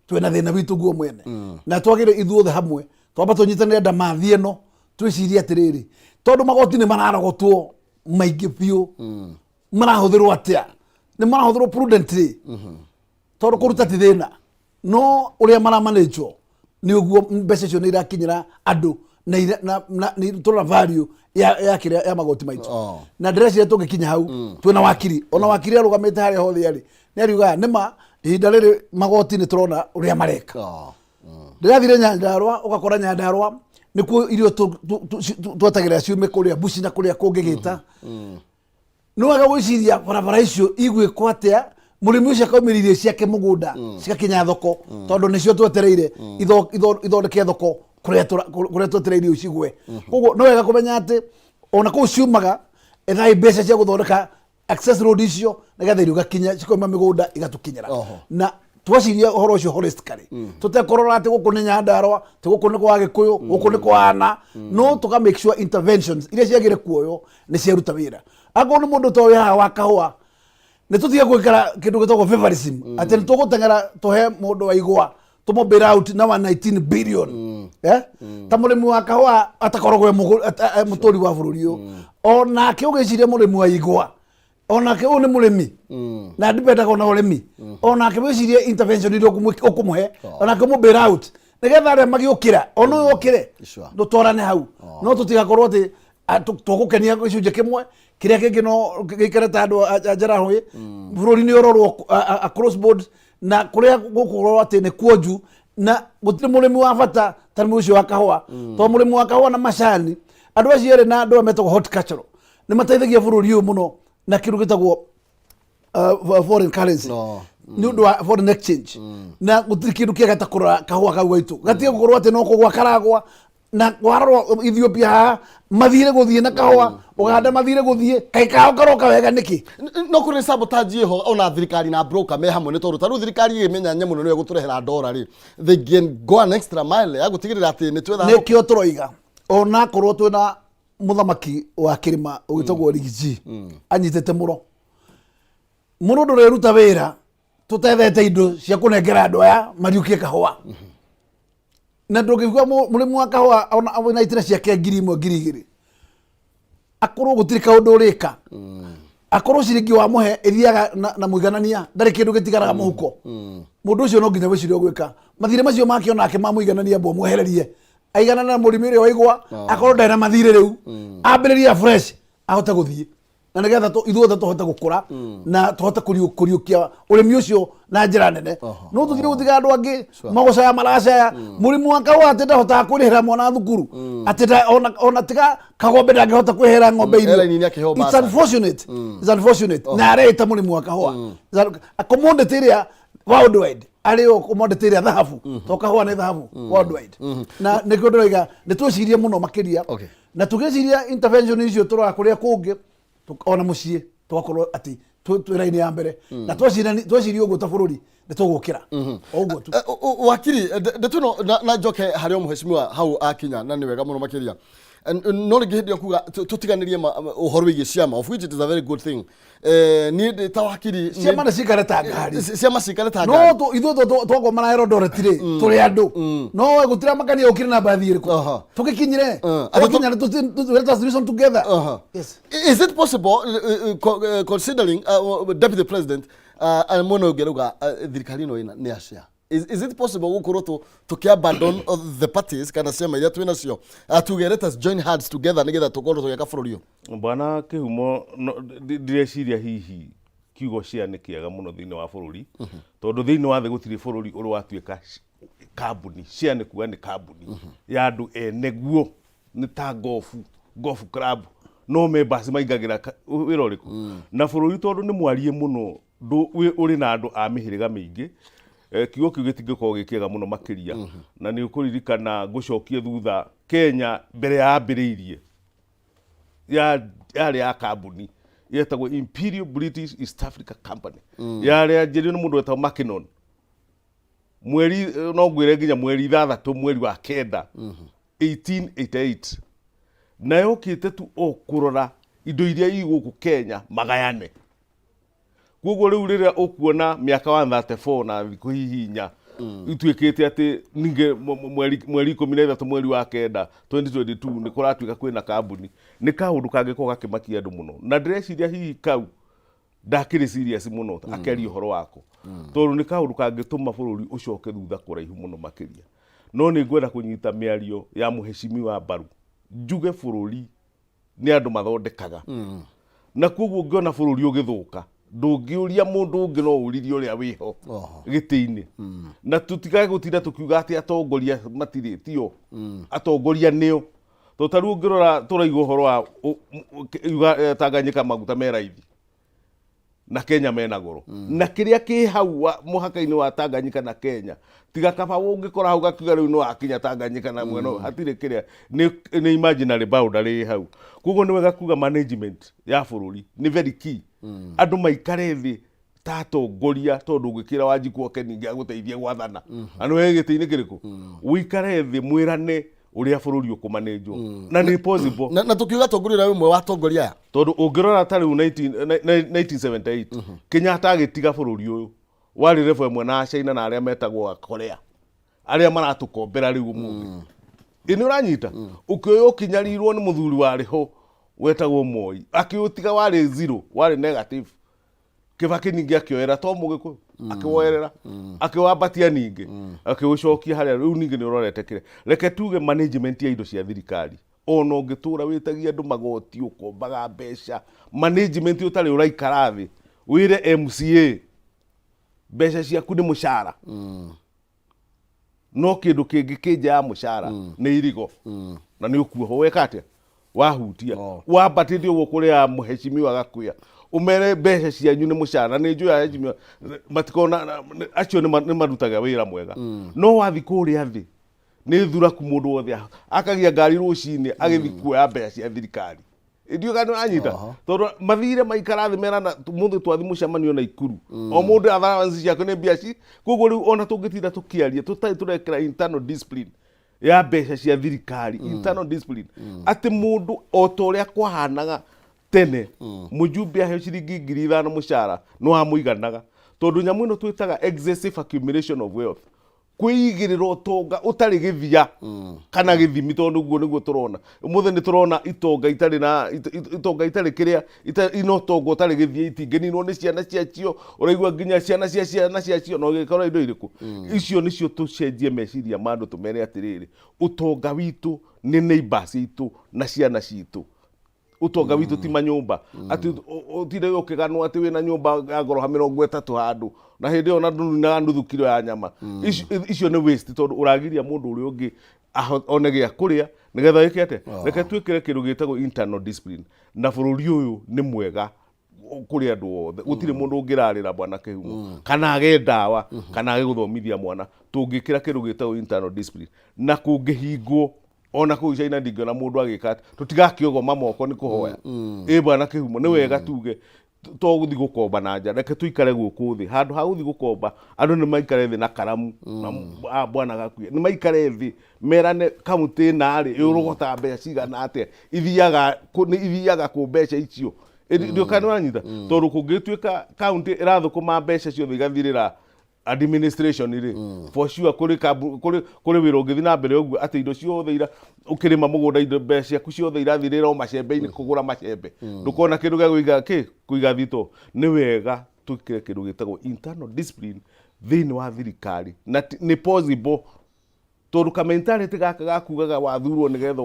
twä na thä na witå guo mwene na twagä re ithuothe hamwe twamba tå nyitanä nda mathiä no twä cirie atä rä rä tondå magoti nä mararogotwo maingä biå marahå thä rwo atä a nä marahå thä rwo prudently tondå kå ruta ti thä na no å rä a maramanäjwo nä å guo mbeca icio nä irakinyä ra andå na tå na value ya kä rä ya magoti maitå na ndä reciria tå ngä kinya hau twä na wakiri ona wakiri arå gamä te harä a hothe arä nä ariugaga nä ma ihinda rä rä magoti nä tå rona å rä a mareka ndä rathire Nyandarua å gakora Nyandarua nä kuo irio twetagä ra ciume kå rä a mbuci na kå rä a kå ngä gä ta nä wega gå iciria barabara icio igwä kwo atä a må rä mi å cio akaumä irio ciake må gå nda cigakinya thoko tondå nä cio twetereire ithondeke thoko kå rä a twetereire irio cigwe koguo no wega kå menya atä ona kå u ciumaga ethaä mbeca cia gå thondeka access road icio nä getha irio gakinya cikauma mä gå nda igatå kinyä ra na twaciria å horo å cio holistically tå tekorora atä gå kå nä Nyandarua tä gå kå nä kwa gä kå yå gå kå nä kwa ana no tå ka make sure interventions iria ciagä re kuoyo nä ciaruta wä ra akorwo nä må ndå to wä haha wa kahåa nä tå tiga gå ikara kä ndå gä tagwo favorism atä nä tå gå teng'era tå he må ndå wa igwa tå mo bail out na 19 billion ta må rä mi wa kahåa atakoragwo må tå ri wa bå rå ri å onake å gä ciria må rä mi wa igwa onake å nä må rä mi na ndipendaga ona å rä mi onake wä cirie intervention iria å kå må he onake må bail out nä getha arä a magä å kä ra ona å yå å kä re ndå twarane hau no tå tigakorwo atä twagå kenia gä cunjä kä mwe kä rä a kä ngä no gä ikare ta andå a njarahå bå rå ri nä å rorwo across board na kå rä a gå kå rorwo atä nä kuonju na gå tirä må rä mi wa bata ta må cio wa kahåa tondå må rä mi wa kahåa na macani andå acio erä na andå a metagwo horticultural nä mateithagia bå rå ri å yå må no na kä ndå gä tagwo foreign currency nä å ndå wa foreign exchange na gå tirä kä ndå kä ega ta kå rora kahåa kau gaitå gatige gå korwo atä no kå gwa karagwa na warorwo Ethiopia haha mathire gå thiä na kahåa Uganda mathire gå thiä kaä kao karoka wega nä kä no kå rä sabotage ho ona thirikari na broker me hamwe nä tondå tarä u thirikari ä menya nyamå no nä gå tå rehera ndora rä they can go an extra mile ya gå tigä rä ra atä nä twetha nä kä o tå roiga ona korwo twä na må thamaki wa kä rä ma å gä tagwo Rigiji anyitä te må ro må ndå ndå rä ruta wä ra tå tethete indo cia kå nengera andå aya mariukie kahåa na ndå ngä igua må rä mi wa kahåa na itira ciake 1,000 akorwo gå tirä kaå ndå å rä ka akorwo ciringi wa må he ä thiaga na må iganania ndarä kä ndå gä tigaraga må huko må ndå å cio no nginya wä ciria å gwä ka mathirä macio make onake mamå iganania mbå mwehererie aigana na må rä mi å rä a wa igwa akorwo ndarä na mathirä rä u ambä rä ria fresh ahote gå thiä na nä getha ithuothe tå hote gå kå ra na tå hote kå riå kia å rä mi å cio na njä ra nene no tå thire gå tiga andå angä magå caya maracaya må rä mi wa kahåa atä ndahotaga kwä rä hera mwana thukuru atä ona tiga kagombe ndangä hota kwä hera ng'ombe irio it's unfortunate na arä ta må rä mi wa kahåa commodity ä rä a worldwide arä o commodity ä rä a thahabu to kahåa nä thahabu worldwide na nä kä o ndä roiga nä twä cirie må no makä ria na tå gä ciria intervention icio tå rora kå rä a kå ngä ona må ciä tågakorwo atä twä rainä ya mbere na twecirie å guo ta bå rå ri nä tå gå kä ra o guo tu wakiri ndä twä na njoke harä o må hecimiwa hau akinya na nä wega må no makä ria no rĩngĩ hĩndĩ ĩyo kuga tũtiganĩrie ũhoro wĩgiĩ ciama, of which it is a very good thing. Niĩ ta wakiri ciama nĩ cikare ta ngari, ciama cikare ta ngari, no ithuĩ twagomana Eldoret rĩ tũrĩ andũ, no gũtira makania ũkire na mbathi ĩrĩkũ tũgĩkinyire tũkinya let us reason together. Is it possible considering Deputy President mũno ũngĩruga thirikari ĩno nĩ acia, is it possible gukorwo tukiabandon the parties kana ciama iria twina cio tuge let us join hands together nigetha tukorwo tugeka bũrũri ũyũ? Bwana Kihumo, ndireciria hihi kiugo cia nĩ kĩega mũno thĩinĩ wa bũrũri, tondũ thĩinĩ wa thĩ gũtirĩ bũrũri ũrĩ watuĩka kambuni, cia nĩ kuga nĩ kambuni ya andũ ene guo, nĩ ta golf club, no members maingagĩra wĩra ũrĩkũ na bũrũri tondũ nĩ mwarie mũno ũrĩ na andũ a mĩhĩrĩga mĩingĩ. Kiugo kĩu gĩtingĩkorwo gĩkĩega mũno makĩria, na nĩ ũkũririkana ngũcokie thutha Kenya mbere ya ambĩrĩirie yarĩ ya kambuni yetagwo Imperial British East Africa Company, yarĩ yanjĩrĩirio nĩ mũndũ wetagwo Mackinnon, mweri no ngwĩre nginya mweri 6 mweri wa 9 1888, na yokĩte tu o kũrora indo iria igũkũ Kenya magayane. Koguo rĩu rĩrĩa ũkuona mĩaka wa 34 na thikũ hihi 4 ituĩkĩte atĩ ninge mweri 13 mweri wa 9 2022 nĩ kũratuĩka kwĩna kambuni, nĩ kaũndũ kangĩkorwo gakĩmakia andũ mũno, na ndĩreciria hihi kau ndakĩrĩ serious mũno akĩaria ũhoro wako, tondũ nĩ kaũndũ kangĩtũma bũrũri ũcoke thutha kũraihu mũno makĩria. No nĩ ngwenda kũnyita mĩario ya mũheshimiwa Mbaru, njuge bũrũri nĩ andũ mathondekaga, na koguo ngĩona bũrũri ũgĩthũka ndũngĩũria mũndũ ũngĩ no ũririe ũrĩa wĩho gĩtĩ-inĩ, na tũtikae gũtinda tũkiuga atĩ atongoria matirĩ tio, atongoria nĩo, tondũ ta rĩu ũngĩrora tũraigua ũhoro wa Tanganyika maguta me raithi na Kenya mena goro, na kĩrĩa kĩ hau mũhaka-inĩ wa Tanganyika na Kenya tiga kaba ũngĩkora hau gakiuga rĩu no akinya Tanganyika na mwena hatirĩ kĩrĩa nĩ imaginary boundary hau. Koguo nĩ wega kuga management ya bũrũri nĩ very key, andũ maikare thĩ ta atongoria, tondũ ũngĩkĩra Wanjikũ oke ningĩ agũteithie gwathana, anũ we gĩtĩ-inĩ kĩrĩkũ ũikare thĩ mwĩrane ũrĩa bũrũri ũkũmanĩnjwo, na nĩ possible na tũkiuga tongoria na ũmwe wa tongoria aya, tondũ ũngĩrora ta rĩu 1978 Kenyatta agĩtiga bũrũri ũyũ warĩ refu ĩmwe na China na arĩa metagwo Korea arĩa maratũkombera rĩu ũmũthĩ, nĩ ũranyita ũkĩoya ũkinyarirwo nĩ mũthuri warĩ ho wetagwo Moi, akĩũtiga warĩ zero, warĩ negative, Kibaki ningĩ akĩoera to Mũgĩkũyũ akĩwoerera akĩwambatia ningĩ akĩũcokia harĩa rĩu ningĩ nĩ ũrorete kĩrĩa. Reke tuge management ya indo cia thirikari, ona ũngĩtũra wĩtagia andũ magoti ũkombaga mbeca, management ũtarĩ ũraikara thĩ wĩre MCA mbeca ciaku nĩ mũcara, no kĩndũ kĩngĩ kĩnja ya mũcara nĩ irigo, na nĩ ũkuoho weka atĩa wahutia wambatĩtie ũguo kũrĩa mũheshimiwa Gakuya umere mbeca cianyu nĩ mũcara, nĩ njũĩ aheshimiwa matikona acio nĩ marutaga wĩra mwega, no wathi kũrĩa thĩ nĩ thuraku mũndũ wothe akagia ngari rũcinĩ agĩthi kuoya mbeca cia thirikari, ndiũga nĩ anyita, tondũ mathire maikara thĩ mera mũndũ twathi mũcemanio na Ikuru o mũndũ atharawanci ciake nĩ mbiaci. Koguo rĩu ona tũngĩtinda tũkĩaria tũtarĩ tũrekĩra internal discipline ya mbeca cia thirikari, internal discipline, atĩ mũndũ o ta ũrĩa kwahanaga tene mũjumbe aheo ciringi 5,000 mũcara no amũiganaga, tondũ nyamũ ĩno twĩtaga excessive accumulation of wealth, kwĩigĩrĩra ũtonga ũtarĩ gĩthia kana gĩthimi, tondũ guo nĩguo tũrona ũmũthĩ nĩ tũrona itonga itarĩ kĩrĩa ino ũtonga ũtarĩ gĩthia itingĩninwo nĩ ciana ciacio, ũraigua nginya ciana cia ciana ciacio no gĩkorwo indo irĩkũ icio nĩcio tũcenjie meciria ma andũ tũmere atĩrĩrĩ ũtonga witũ nĩ neighbors itũ na ciana citũ, utonga witũ ti manyũmba atĩ ũtire ũkĩganwo atĩ wĩna nyũmba ya ngoroha 30 handũ na hĩndĩ ĩyo na nuthu kilo ya nyama, icio nĩ waste, tondũ ũragiria mũndũ ũrĩa ũngĩ one gĩa kũrĩa nĩgetha wĩke atĩa. Reke twĩkĩre kĩndũ gĩtagwo internal discipline, na bũrũri ũyũ nĩ mwega kũrĩ andũ othe, gũtirĩ mũndũ ũngĩrarĩra Bwana Kihumo kana age ndawa kana age gũthomithia mwana, tũngĩkĩra kĩndũ gĩtagwo internal discipline na kũngĩhingwo ona kũu China ndingĩona mũndũ agĩka tũtigakĩogoma moko nĩ kũhoya. Bwana Kihumo nĩ wega tuge to guthi gukomba na nja reke tuikare guku thi handu ha guthi gukomba andu ni maikare thi na karamu na bwana gakuye ni maikare thi merane kaunti na ri urugota mbeca cigana atia ithiaga ku mbeca icio ndio kana nyita tondu kungituika kaunti irathukuma mbeca ciothe igathirira administration ri for sure kuri wira ungithi na mbere uguo ati indo ciothe ira ukirima mugunda indo mbeca ku ciothe irathirira o macembe-ini kugura macembe ndukona kindu gya kuiga thito ni wega tukire kindu gitagwo internal discipline thiini wa thirikari na ni possible tondu ka mentality gaka gakugaga wathurwo nigetha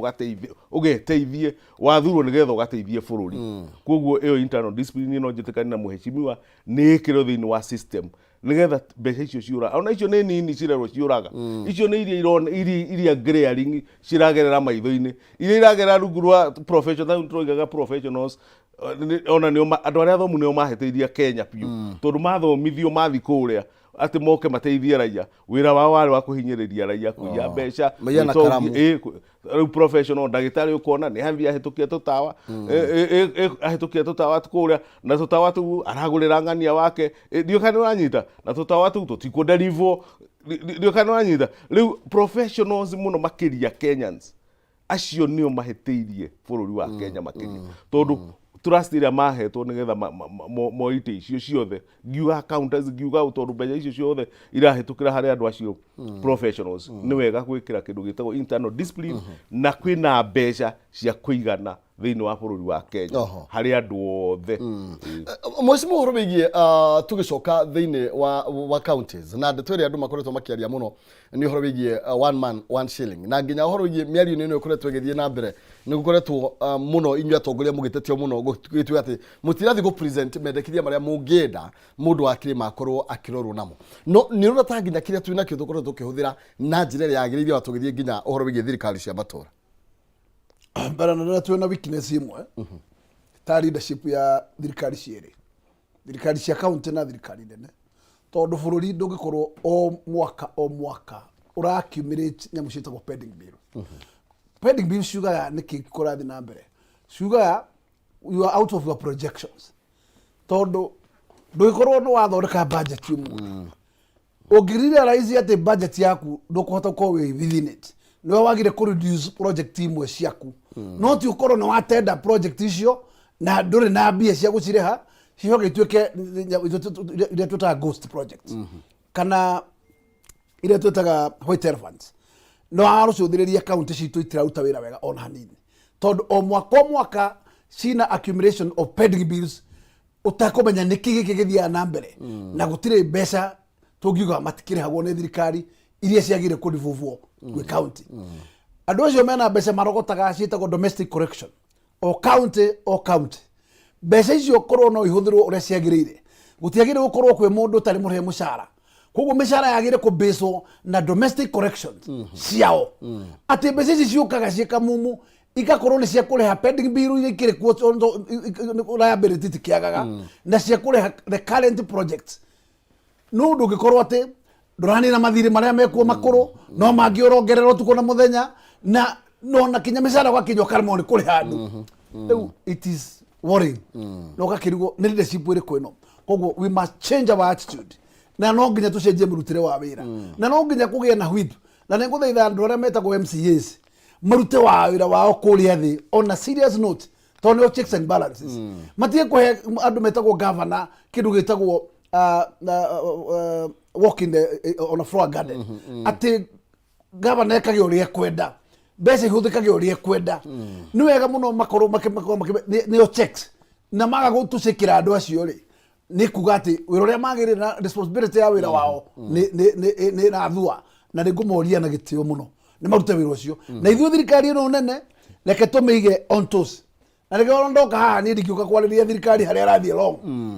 ugeteithie wathurwo nigetha ugateithie bururi koguo iyo internal discipline no njitikani na muheshimiwa ni ikiro thiini wa system nigetha mbeca icio ciura ona icio ni nini cirerwo ciuraga icio ni iria glaring ciragerera maitho-ini iria iragerera rungu rwa professional turoigaga professionals ona ni andu aria thomu nio maheteirie Kenya piu tondu mathomithio mathi kuria ati moke mateithie raia wira wao wari wa kuhinyiriria raia kuia mbeca riu professional ndagitari ukona ni hathia hitukie tutawa ahitukie tutawa tukuria na tutawa tu aragurira ngania wake ndio kana uranyita na tutawa tu tutiko deliver ndio kana uranyita riu professionals muno makiria Kenyans acio nio maheteirie bururi wa Kenya makiria tondu trust iria mahetwo nigetha moite icio ciothe ngiuga accountants ngiuga utondu mbeca icio ciothe irahitukira hari andu acio professionals ni wega gwikira kindu gitagwo internal discipline na kwina mbeca cia kuigana thiini wa bururi wa Kenya hari andu othe mwesimu horo bigie tugicoka thiini wa counties na ndeto ria andu makoretwo makiaria muno ni horo bigie one man one shilling na nginya horo bigie miario ni ikoretwo igithie na mbere ni gukoretwo muno inyua atongoria mugitetio muno gitwe ati mutirathi go present mendekithia maria mungienda mundu akirima akorwo akirorwo namo no ni rona ta nginya kiria twina kio tukoretwo tukihuthira na njira ya agiriria watugithie nginya horo bigie thirikari cia matora barana na twena weakness imwe ta leadership ya thirikari ciere thirikari cia county na thirikari nene tondu bururi ndungikorwo o mwaka uraccumulate nyamu cietagwo pending bill pending bill sugar niki kurathi na mbere sugar you are out of your projections tondu ndugikorwo no wathondeka budget imwe ugirira raisi ati budget yaku ndukuhota ko within it no wagire ku reduce project imwe ciaku no ti ukorwo no atenda project icio na nduri na mbia cia gucireha cihoke ituike ile tuta ghost projects kana ile tutaga white elephants no arucuthiriria county citu itiraruta wira wega on hanini tondu o mwaka cina accumulation of pending bills utakomenya niki giki githia na mbere na gutire mbeca tungiuga matikirehagwo ni thirikari iria ciagire kudivuvwo gwi county andu acio mena mbeca marogotaga cietagwo domestic correction o county mbeca icio korwo no ihuthirwo uria ciagirire gutiagire gukorwo kwi mundu tari murihe mushara koguo mishara yagire kubeswo na domestic corrections ciao ati mbeca ici ciukaga cieka mumu igakorwo ni cia kureha pending bill iria ikire kuo liability tikiagaga na cia kureha the current projects no ndugikorwo ati ndurani na mathiri maria mekuo makuru no mangiorongererwo tuko na muthenya na no na kinya mishara kwa kinyo karmo ni kuri handu it is worrying no gakirigo ni leadership iri kwino koguo we must change our attitude na no nginya tucenjie murutire wa wira na no nginya kugie na whip na nengo thaitha andu aria metagwo MCAs marute wa wira wao kuria thi on a serious note tonyo checks and balances matie kuhe andu metagwo governor kindu gitagwo walk in the on a floor garden ati governor kage uria kwenda bese huthikage uria kwenda ni wega muno makoro ni checks na maga gutucikira andu acio ri ni kugati wira uria magire na responsibility ya wira wao ni na thua na ni ngumoria na gitio muno ni marute wira ucio na ithuĩ thirikari ino nene reke tumige on toes na reke ndoka haha ni ndikiuka kwariria thirikari haria arathie long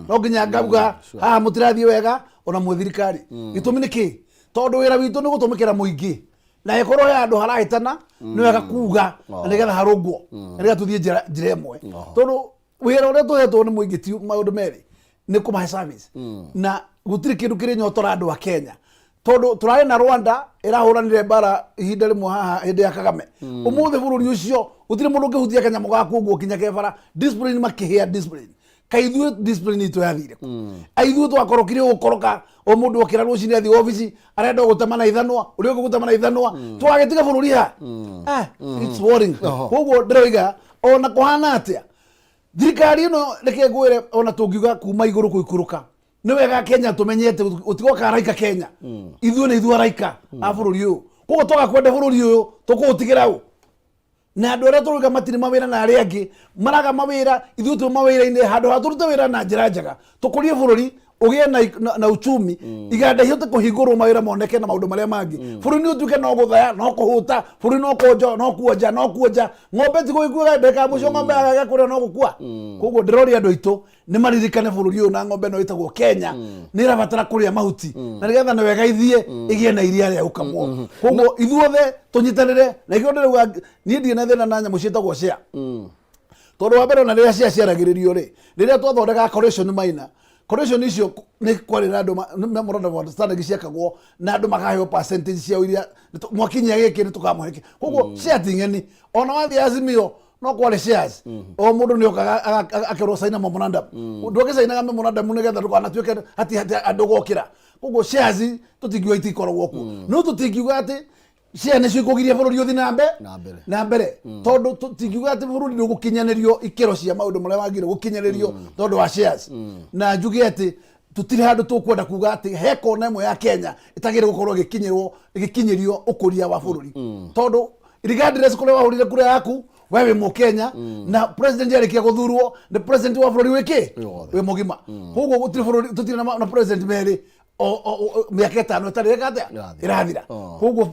no nginya ngauga haha mutirathie wega ona mu thirikari gitumi niki tondu wira witu ni gutumikira muingi na ikorwo ya andu harahitana ni wega kuga na nigetha harungwo na nigetha tuthie njira imwe tondu wira uria tuhetwo ni muingi ti maundu meri ni kumahe service na gutiri kindu kiri nyotora andu a Kenya tondu turari na Rwanda irahuranire bara ihinda rimwe haha hindi ya Kagame umuthi bururi ucio gutiri mundu ngihuthia kanyamu gaku uguo kinya kebara discipline makihia discipline kaithu discipline itu yathire aithu twakorokire gukoroka o mundu okira rucini athi office arenda gutamana ithanwa uri gutamana ithanwa twagetiga bururi ha it's boring koguo ndiroiga ona kuhana atia thirikari ino reke ngwire ona tungiuga kuma iguru kuikuruka ni wega Kenya tumenyete utigoka araika Kenya ithu ni ithu araika a bururi uyu koguo toga kwenda bururi uyu tukutigira u na andu aria turuga matiri mawira na aria angi maraga mawira ithu tu mawira-ini handu haturuta wira na njira njega tukurie bururi ugie na uchumi iganda hiyote kuhingurwo mawira moneke na maundu maria mangi bururi ni utuke no guthaya no kuhuta bururi no kuonjo no kuonja ng'ombe tigo ikuga ndeka mucio ng'ombe agaga kuria no gukua koguo ndirori andu aitu ni maririkane bururi uyu na ng'ombe no itagwo Kenya ni irabatara kuria mahuti na nigetha na wega ithie igie na iria ria ukamwo koguo ithuothe tunyitanire na igio ndiruga ni ndie na thina na nyamu cietagwo share tondu wa mbere na riria ciaciaragiririo ri riria twathondeka correction maina correction icio ni kwari na andu memorandum of understanding ciakagwo na andu makaheo percentage cia iria mwakinyia giki ni tukamweke koguo ciating'eni ona wathi azimio no kwari shares o mundu ni okaga akero saina memorandum ndoke saina memorandum nigetha ndukanatuike ati andu gokira koguo shares tutingiwa itikoragwo ku no tutingiuga ati cia nä cio ikågiria bå rå ri å thi na mbere tondå tingiuga atä bå rå ri nä gå kinyanä ikero cia maå ndå marä a wagire gå kinyanä tondå wa shares na njuge atä tutirä handå tå kwenda kuga atä he kona ĩmwe ya Kenya ĩtagĩrĩ gũkorwo ĩgĩkinyĩrio ũkũria wa bå rå ri tondå regardless kũrĩa wahũrire kura yaku we wĩ Mũkenya na president yarĩkia gũthurwo nĩ president wa bũrũri wĩkĩ wĩ mũgima koguo tũtirĩ na president merĩ miaka 5 ĩtarĩ ĩrathira koguo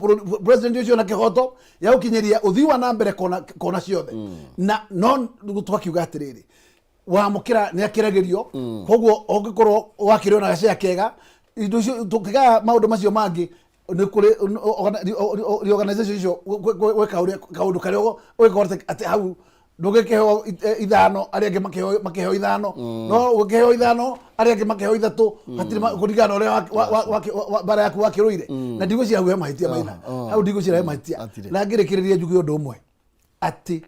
president ũcio na kĩhoto ya gũkinyĩria ũthii wa na mbere kona ciothe na no twakiuga atĩrĩrĩ wamũkĩra nĩ akĩragĩrio koguo ũngĩkorwo wakĩrĩ ona gacĩa kega indo icio tũkigaga maũndũ macio mangĩ nĩ kũrĩ reorganization icio gwĩka kaũndũ karĩa ũgĩkorwo atĩ hau ndũgĩkĩheo ithano arĩa angĩ makĩheo ithano no ũkĩheo ithano arĩa angĩ makĩheo ithatũ hatirĩ kũringana ũrĩa bara yaku wakĩrũire na ndigũcira hau he mahĩtia maina hau ndigũcira he mahĩtia na ngĩrĩkĩrĩria njuge ũndũ ũmwe atĩ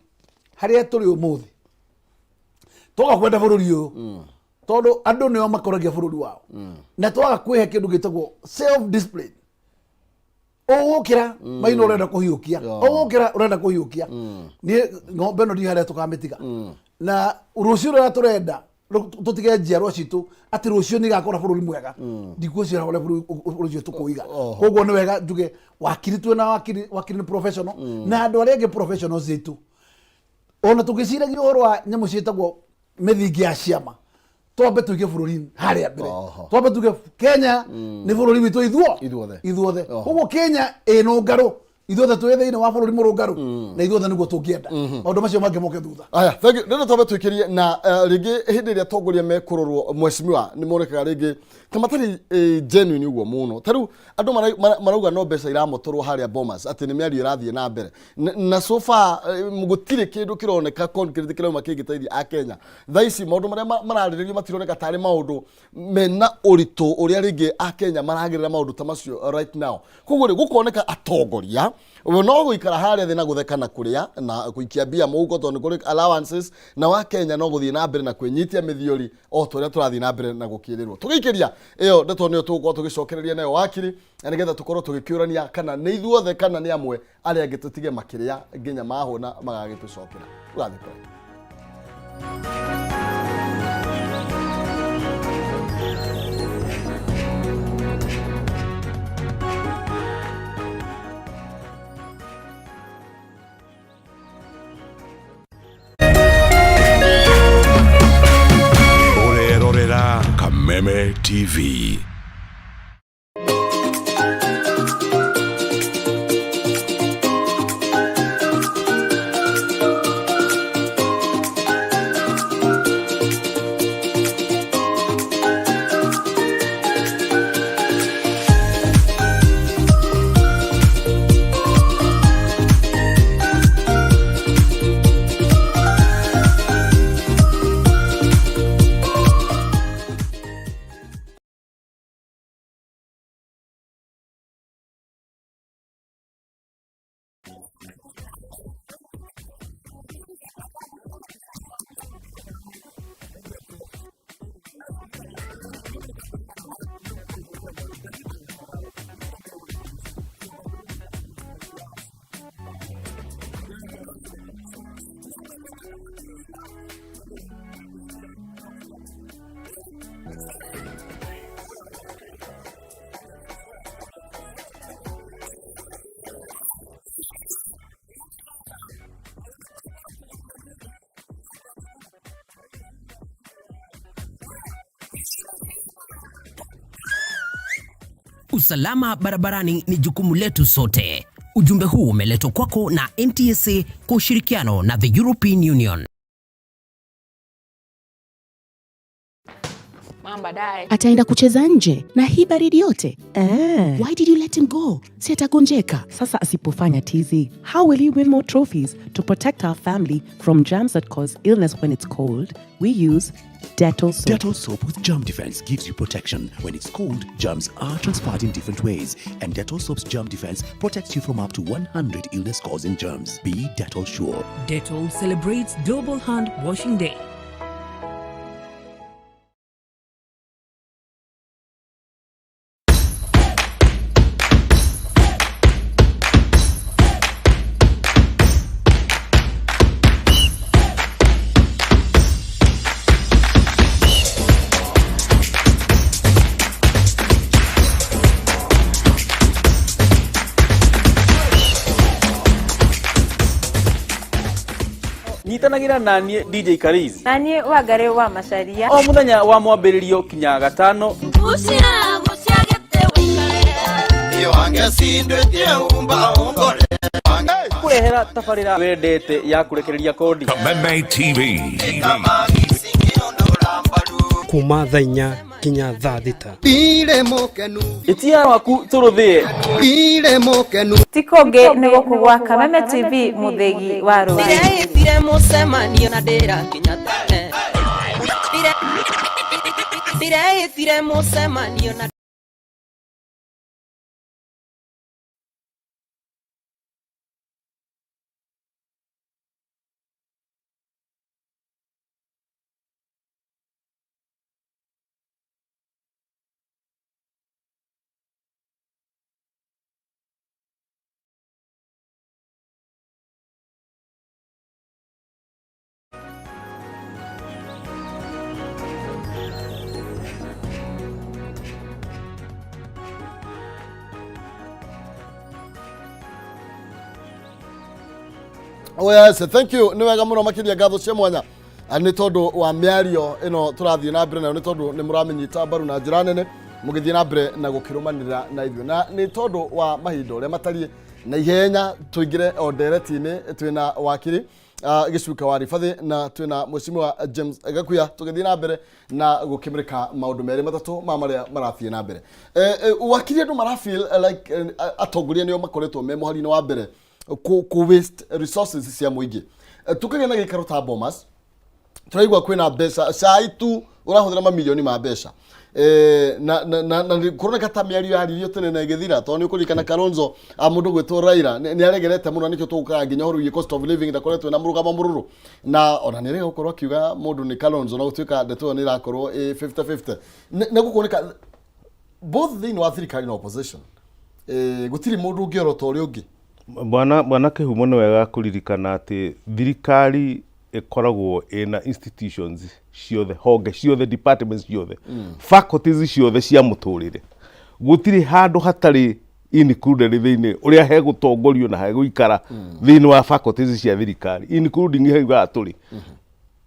harĩa tũrĩ ũmũthĩ twaga kwenda bũrũri ũyũ tondũ andũ nĩo makoragia bũrũri wao na twaga kwĩhe kĩndũ gĩtagwo self discipline ũgũkĩra maina ũrenda kũhiũkia ũgũkĩra ũrenda kũhiũkia niĩ ng'ombe ĩno ndiĩ harĩa tũkamĩtiga na rũciũ rũrĩa tũrenda tũtige njiarwa citũ atĩ rũciũ nĩ igakora bũrũri mwega ndigwĩciria ũrĩa bũrũri ũcio tũkũiga koguo nĩ wega njuge wakiri twĩ na wakiri nĩ professional na andũ arĩa angĩ professionals aitũ ona tũgĩciragia ũhoro wa nyamũ ciĩtagwo mĩthingi ya ciama twambe tuige bũrũri harĩa mbere twambe tuge Kenya nĩ bũrũri witũ ithuothe koguo Kenya ĩno ngarũ ithuothe twĩ thĩinĩ wa bũrũri mũrũngarũ na ithuothe nĩguo tũngĩenda maũndũ macio mangĩ moke thutha aya thank you ndio twambe twĩkĩrie na rĩngĩ hĩndĩ ĩrĩa tongoria mekũrorwo mheshimiwa nĩ monekaga rĩngĩ ta matarĩ genuine ũguo mũno ta rĩu andũ marauga no mbeca iramotorwo harĩa Bomas atĩ nĩ mĩario ĩrathiĩ na mbere na so far gũtirĩ kĩndũ kĩroneka concrete kĩrauma kĩngĩteithia a Kenya thaa ici maũndũ marĩa mararĩrĩrio matironeka tarĩ maũndũ mena ũritũ ũrĩa rĩngĩ a Kenya maragerera maũndũ ta macio right now koguo rĩ gũkoneka atongoria no gũikara harĩa thĩ na gũtheka na kũrĩa na gũikia mbia mũhuko tondũ kũrĩ allowances na wa Kenya no gũthiĩ na mbere na kwĩnyitia mĩthiori o torĩa tũrathiĩ na mbere na gũkĩrĩrwo tũgĩikĩria ĩyo ndeto nĩyo tũgũkorwo tũgĩcokereria nayo wakiri na nĩgetha tũkorwo tũgĩkĩũrania kana nĩ ithuothe kana nĩ amwe arĩa angĩ tũtige makĩrĩa nginya mahũna magagĩtũcokera tũgathikĩrĩria Kameme TV. Usalama barabarani ni jukumu letu sote. Ujumbe huu umeletwa kwako na NTSA kwa ushirikiano na the European Union. Ataenda kucheza nje na hii baridi yote. Why did you let him go? Si atagonjeka. Sasa asipofanya tizi, how will he win more trophies? To protect our family from germs that cause illness when it's cold, we use Dettol soap. Dettol soap with germ defense gives you protection. When it's cold, germs are transferred in different ways. And Dettol soap's germ defense protects you from up to 100 illness-causing germs. Be Dettol sure. Dettol celebrates Double Hand Washing Day. Nitanagira nanie DJ Karizi nanie wagare wa macharia o muthenya wa mwambiririo kinya gatano kurehera tabarira wendete ya kurekereria kodi Kameme TV kuma thainya kinya thaa thita ire mukenu itia waku turuthie ire mukenu tikonge nego kugwa Kameme TV muthegi wa rwa Ire musemanio na ndira kinya tene Ire musemanio na Oh yes, thank you. Ni wega muno makiria gatho cia mwanya. Ni tondu wa miario ino turathie na mbere na ni tondu ni muramenyita mbaru na njira nene mugithie na mbere na gukirumanira na ithu na ni tondu wa mahinda uria matari na ihenya tuingire o ndereti-ini twina wakiri gicuka wa rifathi na twina mucimi wa James Gakuya tugithie na mbere na gukimirika maundu meri matatu ma maria marathie na mbere wakiri andu marafeel like atongoria nio makoretwo me muhari-ini wa mbere ku waste resources cia muingi tukagena na gikaro ta bomas turaigwa kwina mbeca caitu urahuthira mamilioni ma mbeca na kurona kata miario yaririo tene na igithira to ni ukurikana Kalonzo mundu gwetwo Raila ni aregerete muno nikyo tukaga nginya horu cost of living ndakoretwe na murugamo mururu na ona ni rega gukorwo akiuga mundu ni Kalonzo na gutuika ndeto ni rakorwo 50-50 na gukoneka both thing wa thirikari na opposition gutiri mundu ungiorota uri ungi bwana kihumo ni wega kuririkana ati thirikari ikoragwo ina institutions ciothe honge ciothe departments ciothe faculties ciothe cia muturire gutiri handu hatari included thiini uria he gutongorio na he guikara thiini wa faculties cia thirikari including hega turi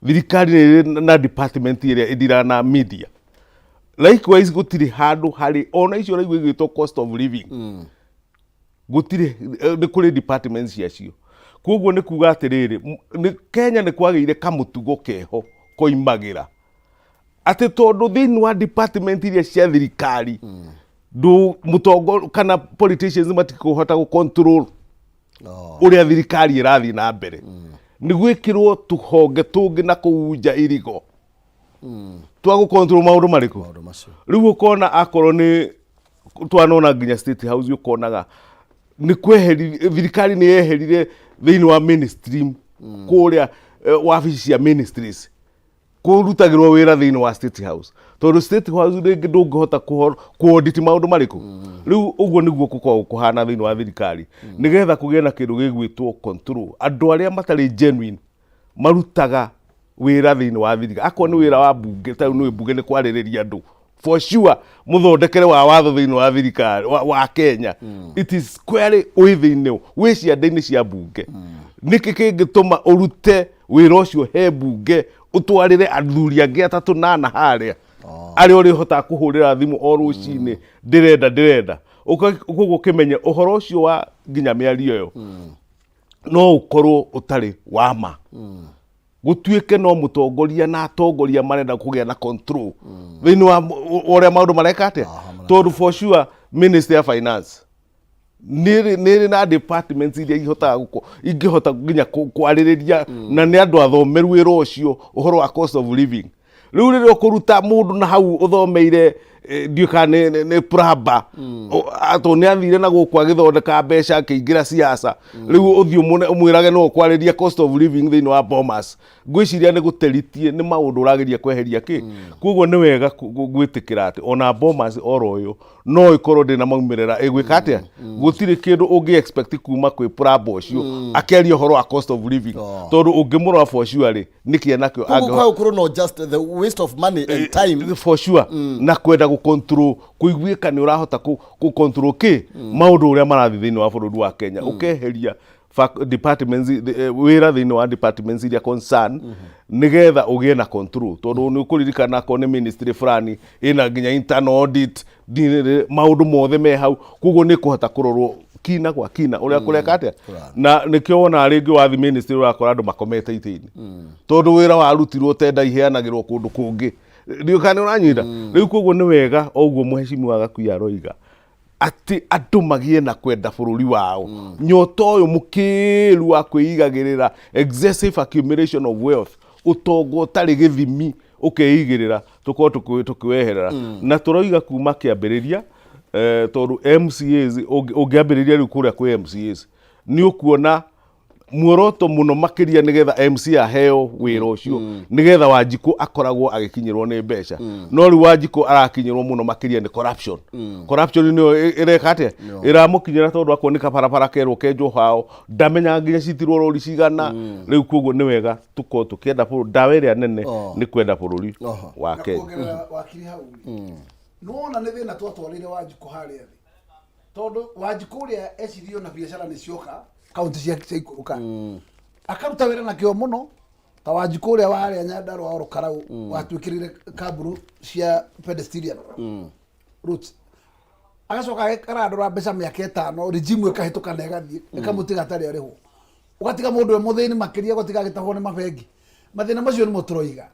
thirikari na department iria idira na media likewise gutiri handu hari ona icio raigwa igitwo cost of living gutire ni kuri departments yacio koguo ni kuga atiriri ni Kenya ni kwagire kamutugo keho koimagira ati tondu thiini wa department iria cia thirikari ndu mutongo kana politicians matikuhota gu control uria thirikari irathi na mbere ni gwikirwo tuhonge tungi na kuunja irigo twa gu control maundu mariku riu ukona akorwo ni twanona nginya state house ukonaga ni kweheri thirikari ni yeherire thiini wa mainstream kuria wabici cia ministries kurutagirwo wira thiini wa state house tondu state house ringi ndungihota kuaudit maundu mariku riu uguo niguo kuko kuhana thiini wa thirikari nigetha kugie na kindu gigwitwo control andu aria matari genuine marutaga wira thini wa thirikari akwa ni wira wa bunge ta ni bunge ni kwaririria andu for sure muthondekere wa watho thini wa thirikari wa Kenya it is squarely within we ciande-ini cia bunge niki kingituma urute wira ucio he bunge utwarire athuri angi atatu nana haria ari uri hota kuhurira thimu o rucini ndirenda uguo kimenye uhoro ucio wa nginya miario yo no ukorwo utari wama gutuike no mutongoria na atongoria marenda kugia na control thini wa uria maundu mareka atia tondu for sure Ministry of Finance niri na departments iria ingihota nginya kwaririria na ni andu athomeru wira ucio uhoro wa cost of living riu riri ukuruta mundu na hau uthomeire ndiuka ni praba ato ni athire na gukwa githondeka mbeca akiingira siasa riu uthio mwirage no kwariria cost of living thini wa Bomas ngwiciria ni guteritie ni maundu urageria kweheria ki koguo ni wega gwitikira ati ona Bomas oro uyu no ikorwo ndina maumirira igwika atia gutiri kindu ungi expect kuma kwi praba ucio akeria horo wa cost of living tondu ungimurwa for sure ri niki enakyo kwa ukuru no just the waste of money and time for sure na kwenda gukontrol kuiguika ni urahota gukontrol ki maundu uria marathi thini wa bururi wa Kenya ukeheria departments wira thini wa departments iria concern nigetha ugie na control tondu ni ukuririkana ko ni ministry fulani ina nginya internal audit maundu mothe me hau koguo ni kuhota kurorwo kina kwa kina uria kureka atia na nikio wona ringi wathi ministry urakora andu makomete itini tondu wira warutirwo tenda iheanagirwo kundu kungi ndiukane uranyita riu koguo ni wega oguo muheshimiwa Gakuyu aroiga ati andu magie na kwenda bururi wao nyota uyu mukiru wa kwiigagirira excessive accumulation of wealth utongo tari githimi ukeigirira tukiweherera na turoiga kuma kiambiriria tondu MCAs ungiambiriria riu kuria kwi MCAs ni ukuona muoroto muno makiria nigetha MC aheo wira ucio nigetha Wanjiku akoragwo agikinyirwo ni mbeca no ri Wanjiku arakinyirwo muno makiria ni corruption ni ireka atia iramukinyira tondu akonika barabara kerwo kenjo hao ndamenya nginya citirwo rori cigana riu koguo ni wega tukienda dawa iria nene ni kwenda bururi wa Kenya wakiri hau no na ni thina twatwarire Wanjiku haria thi tondu Wanjiku ria ecirio na biashara ni cioka kaunti cia ikuruka akaruta wira na kio muno ta Wanjiku ria waria Nyandarua oro karau watwikirire kaburu cia pedestrian routes agacoka karandura mbeca miaka 5 regime ikahituka na igathie ikamutiga tari ariho ugatiga mundu muthini makiria gutiga gitahwo ni mabengi mathina macio ni muturoiga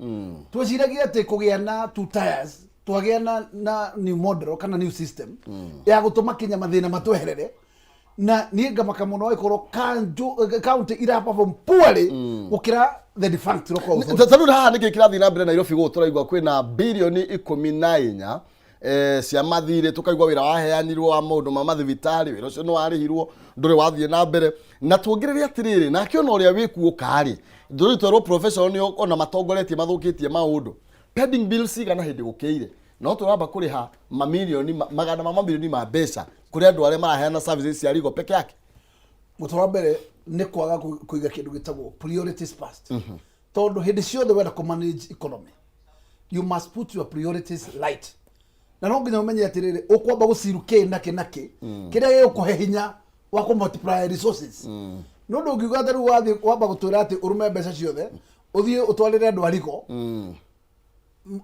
twiciragia ati kugia na two tires twagia na new model kana new system ya gutuma kinya mathina matweherere na ni ngamaka muno ikorwo county ira perform poorly ukira the defunct local tatu haha niki kirathi na mbere Nairobi go turaigwa kwina bilioni 14 cia mathire tukaigwa wira waheanirwo wa maundu ma mathibitari wira ucio no warihirwo nduri wathie na mbere na tuongerere atiriri na kiona uria wikuo kari nduri toro professional ona matongoretie mathukitie maundu pending bills igana hindi gukeire no turamba kuriha mamilioni magana mamilioni ma mbeca kuri andu aria maraheana services cia rigo peke yake mutura mbere ni kwaga kuiga kindu gitagwo priorities first tondu hindi ciothe wenda ku manage economy you must put your priorities light na no nginya umenye atiriri ukwamba guciruke nake kiria gikuhe hinya wa ku multiply resources no ndungiuga taru wathi wamba gutura ati urume mbeca ciothe uthie utwarire andu arigo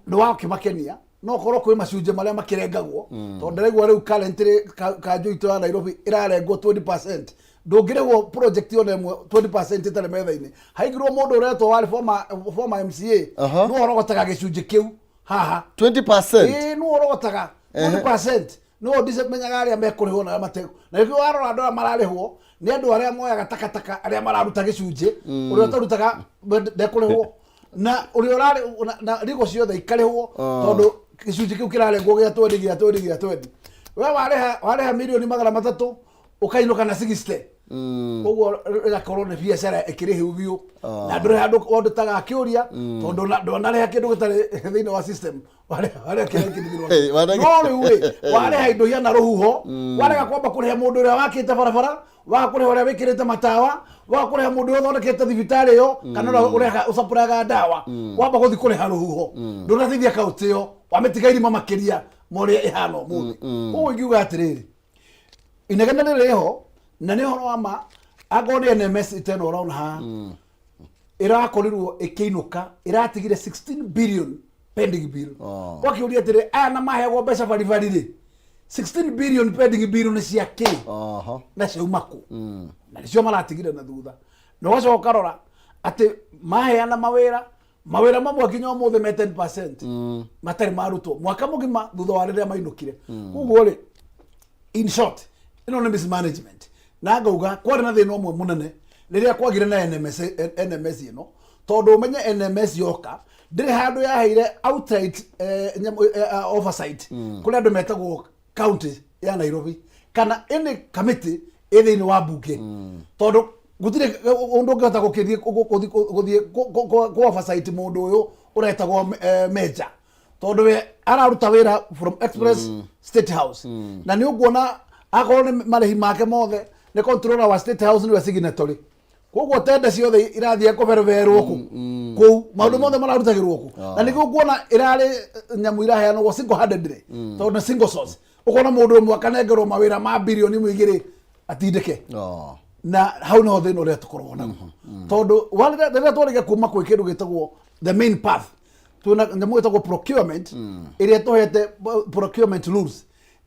ndo wa kimakenia no korwo kwi macunje maria makirengagwo tondu ndirigwa riu currently kanjo itu ya Nairobi irarengwo 20% ndungirigwo project yo nemwe 20% itare metha-ini haigirwo mundu uretwo wari former MCA no orogotaga gicunje kiu haha 20% no orogotaga 20% no ndisemenyaga aria mekurihwo na matego na ikio arora andũ mararihwo ni andu aria moyaga takataka aria mararuta gicunje uria tarutaga ndekurihwo na uria urari na rigo ciothe ikarihwo tondu gicunje kiu kirarengwo gia 20 we wareha milioni 300 ukainuka na 60 koguo igakorwo nĩ biacara ĩkĩrĩhĩu biũ na ndũrĩ handũ wothe tagakĩũria tondũ ndwanarĩha kĩndũ gĩtarĩ thĩinĩ wa system warĩa kĩrĩkĩrĩgĩrwo no rĩu warĩha indo hiana rũhuho warega kwamba kũrĩha mũndũ ũrĩa wakĩte barabara waga kũrĩha ũrĩa wĩkĩrĩte matawa waga kũrĩha mũndũ ũrĩa ũthondekete thibitarĩ ĩyo kana ũrĩa ũcapũraga ndawa wamba gũthiĩ kũrĩha rũhuho ndũnateithia kaũntĩ ĩyo wamĩtiga irima makĩria morĩa ĩhana ũmũthĩ koguo ingiuga atĩrĩrĩ inegene rĩrĩho na nĩ ũhoro wa ma akorwo nĩ NMS iteno ũraona haha ĩrakorirwo ĩkĩinũka ĩratigire 16 billion pending bill wakĩũria atĩrĩ aya na maheagwo mbeca baribari rĩ 16 billion pending bill nĩ cia kĩ na ciauma kũ na nĩcio maratigire na thutha na ũgacoka ũkarora atĩ maheana mawĩra mamwe nginya ũmũthĩ me 10% matarĩ marutwo mwaka mũgima thutha wa rĩrĩa mainũkire koguo rĩ in short ĩno nĩ mismanagement na ngauga kwarĩ na thĩna ũmwe mũnene rĩrĩa kwagire na NMS ĩno tondũ ũmenye NMS yoka ndĩrĩ handũ yaheire outright oversight kũrĩa andũ metagwo county ya Nairobi kana any committee ĩ thĩinĩ wa mbunge tondũ gũtirĩ ũndũ ũngĩhota gũthiĩ oversight mũndũ ũyũ ũretagwo major tondũ we araruta wĩra from express state house na nĩ ũkuona akorwo nĩ marĩhi make mothe nĩ controller wa state house nĩwe signatory koguo tenda ciothe irathiĩ kũberberwo kũu maũndũ mothe mararutagĩrwo kũ na nĩguo kuona ĩrarĩ nyamũ iraheanwo single handedly tondũ nĩ single source ũkona mũndũ ũmwe akanengerwo mawĩra ma birioni igĩrĩ atindĩke na hau no thĩna ũrĩa tũkoragwo naguo tondũ rĩrĩa twarĩkia kuma kwĩ kĩndũ gĩtagwo the main path twĩna nyamũ ĩtagwo procurement ĩrĩa tũhete procurement rules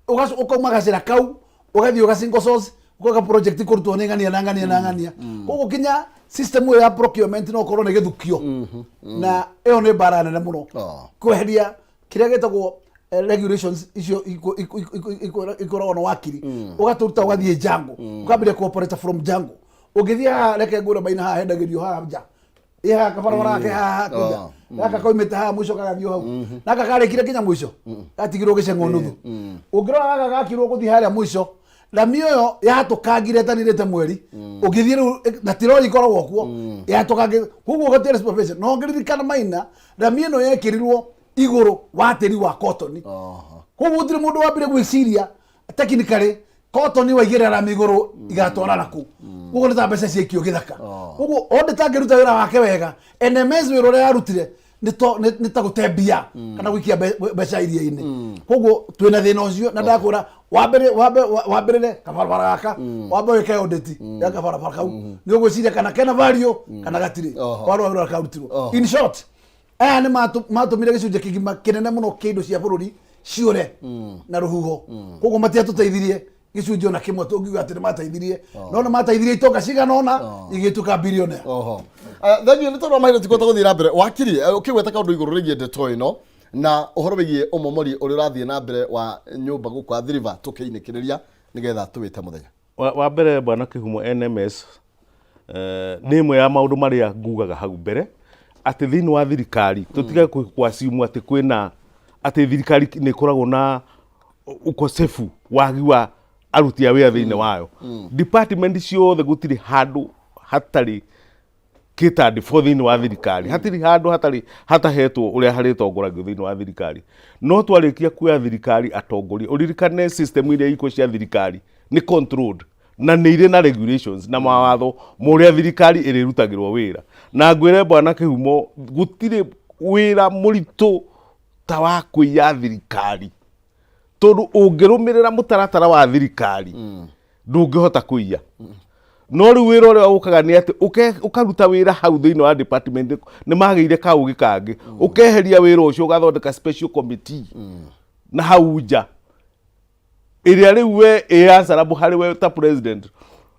ũkauma gacĩra kau ũgathiĩ ũga single source ukaga project kũrutwo nĩ ngania koguo kinya system ĩyo ya procurement no korwo nĩ gĩthukio na ĩyo nĩ mbara nene mũno kweheria kĩrĩa gĩtagwo regulations icio ikoragwo na wakiri ũgaturuta ũgathiĩ jango ũkambĩrĩria cooperate from jango ũngĩthiĩ haha reke ngũre maina haha hendagĩrio haha nja ĩha kabarabara ke haha kuja gaka koimĩte haha mũico gagathiĩ hau naka karĩkire kinya mũico gatigirwo gĩceng'o nuthu ũngĩrora gaka gakirwo gũthiĩ harĩa mũico rami ĩyo yatũkangire tanĩrĩte mweri ũngĩthiĩ rĩu na tirori ikoragwo kuo yatũkangire koguo gũtirĩ supervision no ngĩririkana maina rami ĩno yekĩrirwo igũrũ wa tĩri wa cotton koguo gũtirĩ mũndũ wambire gwĩciria technically cotton waigĩrĩra rami igũrũ igatwarana kũu koguo nĩ ta mbeca ciĩkio gĩthaka koguo onde tangĩruta wĩra wake wega NMS wĩra ũrĩa yarutire nĩ ta gũte mbia kana gũikia mbeca iria-inĩ koguo twĩna thĩna ũcio na ndakwĩra wambĩrĩre kabarabara gaka wambe wĩke audit ya kabarabara kau nĩ ũgwĩciria kana kena value kana gatirĩ warora wĩra wakarutirwo in short aya nĩ matũmire gĩcunjĩ kĩgima kĩnene mũno kĩa indo cia bũrũri ciũre na rũhuho koguo matiatũteithirie gĩcunjĩ ona kĩmwe tũngiuga atĩ nĩ mateithirie no nĩ mateithirie itonga cigana ũna igĩtuĩka billionaire thengiũ nĩ tondũ wa mahinda tikũhota gũthiĩ na mbere wakiri ũkĩgweta kaũndũ igũrũ rĩgiĩ ndeto ĩno na ũhoro wĩgiĩ ũmomori ũrĩa ũrathiĩ na mbere wa nyũmba gũkũ Athi River tũkĩinĩkĩrĩria nĩgetha tũwĩte mũthenya wa mbere bwana Kĩhumo NMS nĩ ĩmwe ya maũndũ marĩa ngugaga hau mbere atĩ thĩinĩ wa thirikari tũtige kwasimu atĩ kwĩna atĩ thirikari nĩ ĩkoragwo na ukosefu wagi wa aruti a wĩra thĩinĩ wayo department ciothe gũtirĩ handũ hatarĩ kĩtandĩko thĩinĩ wa thirikari hatirĩ handũ hatahetwo ũrĩa harĩtongoragio thĩinĩ wa thirikari no twarĩkia kuoya thirikari atongoria ũririkane system iria iko cia thirikari nĩ controlled na nĩ irĩ na regulations na mawatho ma ũrĩa thirikari ĩrĩrutagĩrwo wĩra na ngwĩre bwana Kĩhumo gũtirĩ wĩra mũritũ ta wa kũiya thirikari tondũ ũngĩrũmĩrĩra mũtaratara wa thirikari ndũngĩhota kũiya no rĩu wĩra ũrĩa ũkaga nĩ atĩ ũkaruta wĩra hau thĩinĩ wa department nĩ magĩire kaũgĩ kangĩ ũkeheria wĩra ũcio ũgathondeka special committee na hau nja ĩrĩa rĩu we ĩanswerable harĩ we ta president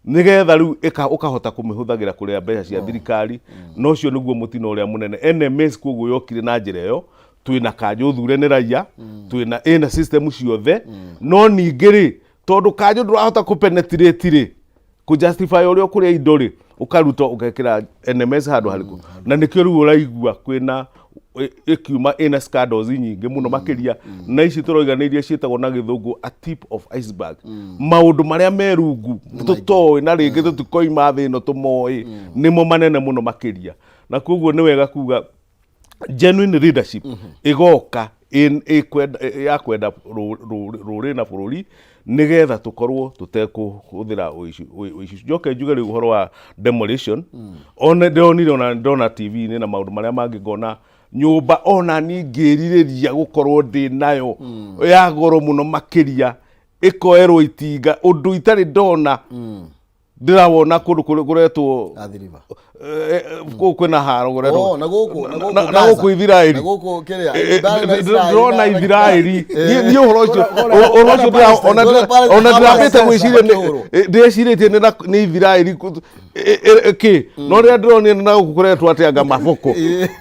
nĩgetha rĩu ũkahota kũmĩhũthagĩra kũrĩa mbeca cia thirikari no ũcio nĩguo mũtino ũrĩa mũnene NMS koguo yokire na njĩra ĩyo twĩna kanjũ thure nĩ raia twĩna ĩna system ciothe no ningĩ rĩ tondũ kanjũ ndũrahota kũpenetrate rĩ kũjustify ũrĩa ũkũrĩa indo rĩ ũkaruta ũgekĩra NMS handũ harĩkũ na nĩkĩo rĩu ũraigua kwĩna ikiuma ina scandals nyingi muno makiria na ici turoiganirie cietagwo na githungu a tip of iceberg maundu maria merungu tutoe na ringi tutikoima thino tumoi nimo manene muno makiria na koguo ni wega kuga genuine leadership igoka ya kwenda ruri na bururi nigetha tukorwo tutekuhuthira uici njoke njuge ri uhoro wa demolition ona ndona TV ni na maundu maria mangi ngona nyumba ona ni ngiririria gukorwo ndi nayo ya goro muno makiria ikoerwo itinga undu itari ndona ndirawona kundu kuretwo athiriva kwina haro guretwo na guku Ithiraeli na guku kiria ndona Ithiraeli ni uhoro ucio ona ndirambite gwiciria ndeciritie ni Ithiraeli ki no ria ndironire na guku kuretwo atianga maboko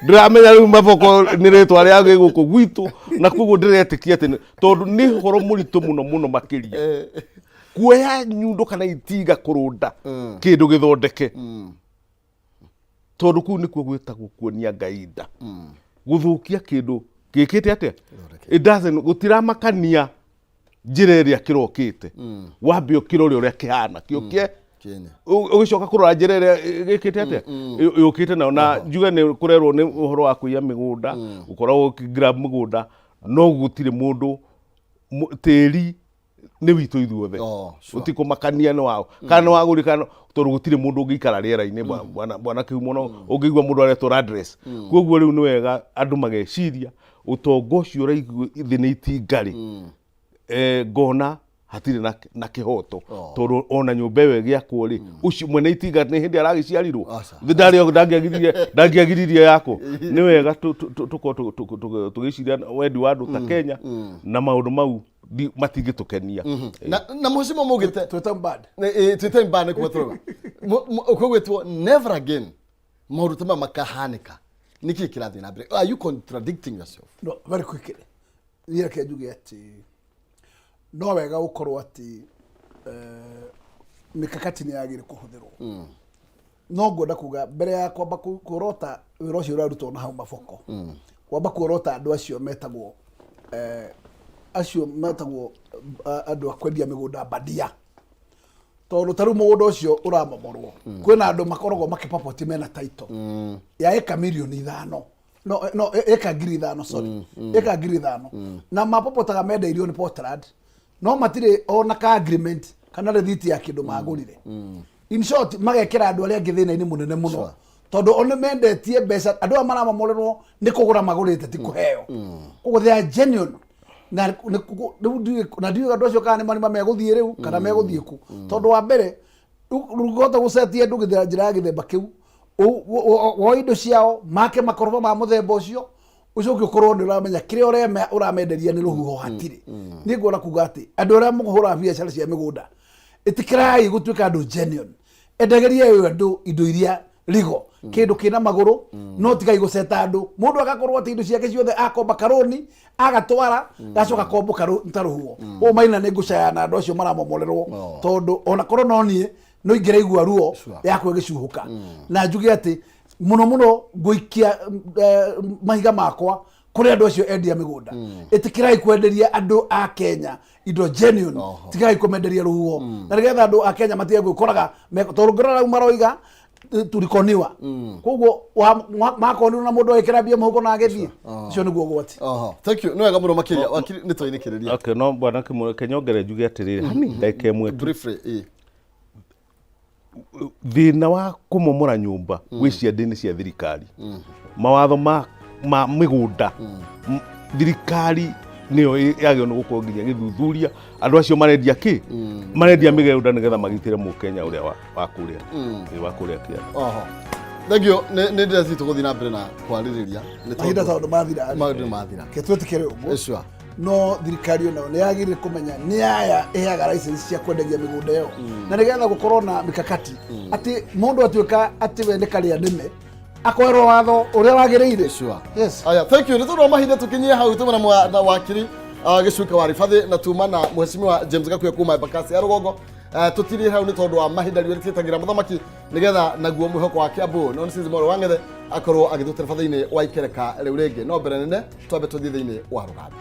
ndiramenya riu maboko ni ritwa ria guku gwitu na koguo ndiretikia ati tondu ni horo muritu muno makiria kuoya nyundo kana itinga kurunda kindu githondeke tondu kuu nikuo gwitagwo kuonia ngaida guthukia kindu gikite atia it doesn't gutiramakania njira iria kirokite wambe ukirore uria kihana kiokie ugicoka kurora njira iria gikite atia yukite na njuga ni kurerwo ni uhoro wa kuiya migunda ukoragwo grab migunda no gutire mundu tiri ni witu ithuothe utikumakania ni wao kana wagurikana tondu gutire mundu ungikara riera-ini bwana kiumo no ungigwa mundu aretwo address koguo riu ni wega andu mageciria utongo ucio uraigwo thini itingari ngona hatire na kihoto tondu ona nyumba ĩyo ĩgĩakwo ri ucio mwene itinga ni hindi aragiciarirwo ndangiagiririe yako ni wega tugiciria wendi wa andu ta Kenya na maundu mau matingitukenia na muheshimiwa mugite twete mbad kwa troga ukogwetwo never again maundu tama makahanika niki kirathi na break are you contradicting yourself? No, very quickly yeye kejuge ati no wega ukorwo ati mikakati ni yagire kuhuthirwo no ngoda kuga mbere ya kwamba kurota wira ucio urarutwo na hau maboko kwamba kurota andu acio metagwo andu akwendia migunda bandia tondu taru mugunda ucio uramomorwo kwina andu makoragwo makipapoti mena title ya eka milioni 5 no eka ngiri 5 sorry eka ngiri 5 na mapopotaga mendeirio ni Portland no matire ona ka agreement kana receipt ya kindu magurire in short magekera andu aria ngithina-ini munene muno tondu one mendetie mbeca andu maramomorerwo ni kugura magurite ti kuheo koguo they are genuine na ndiyo andu acio kana ni meguthie riu kana meguthie ku tondu wa mbere rugota gucetia andu njira ya githemba kiu wo indo ciao make makoroba ma muthemba ucio ucoke ukorwo ni uramenya kiria uramenderia ni ruhuho hatiri ni ngona kuga ati andu aria muhura biacara cia migunda itikirai gutuika andu genuine endageria andu indo iria ligo kindu kina maguru no tigai guceta andu mundu agakorwo ati indo ciake ciothe akomba karoni agatwara gacoka komboka ntaruhuo o maina ni ngucaya na andu acio maramomorerwo tondu ona korwo no nie no ingire igua ruo yakwe gicuhuka na njuge ati muno nguikia mahiga makwa kuri andu acio endia migunda itikirai kwenderia andu a Kenya indo genuine tigai kumenderia ruhuo na nigetha andu a Kenya matige gwikoraga tondu ngorora maroiga turikoniwa koguo makoni na mundu ekira bia muhuko na agethie cio niguo gwati thank you no wega muno makiria wakiri ni twainikireria okay no bwana kenyongere njuge atiriri hani ndake mwe briefly thina wa kumomora nyumba gwicia ndini cia thirikari mawatho ma migunda thirikari niyo yagio no gukorwo nginya githuthuria andu acio marendia ki marendia migunda nigetha magitire mu Kenya uria wa kuria kia thank you ne ndezi tuguthi na mbere na kwaririria ni tondu mathira ketwetikere uguo no thirikari ono ni yagire kumenya ni aya ehaga license cia kwenderia migunda yo na nigetha gukorwo na mikakati ati mundu atuika ati we ndikaria nime akwero watho uria wagiriire yes aya thank you nitundo mahinda tukinyie hau tumana na wakiri gicuka wa rifathi na tuma na mheshimiwa James Gakuya kuma Bakasi ya Rugongo tutiri hau ni tondu wa mahinda riu titagira muthamaki nigetha naguo mwihoko wa Kiambu no nisizi moro wang'ethe akorwo agithutereba thiini wa ikereka riu ringi no mbere nene twambe tuthie thiini wa rugambi.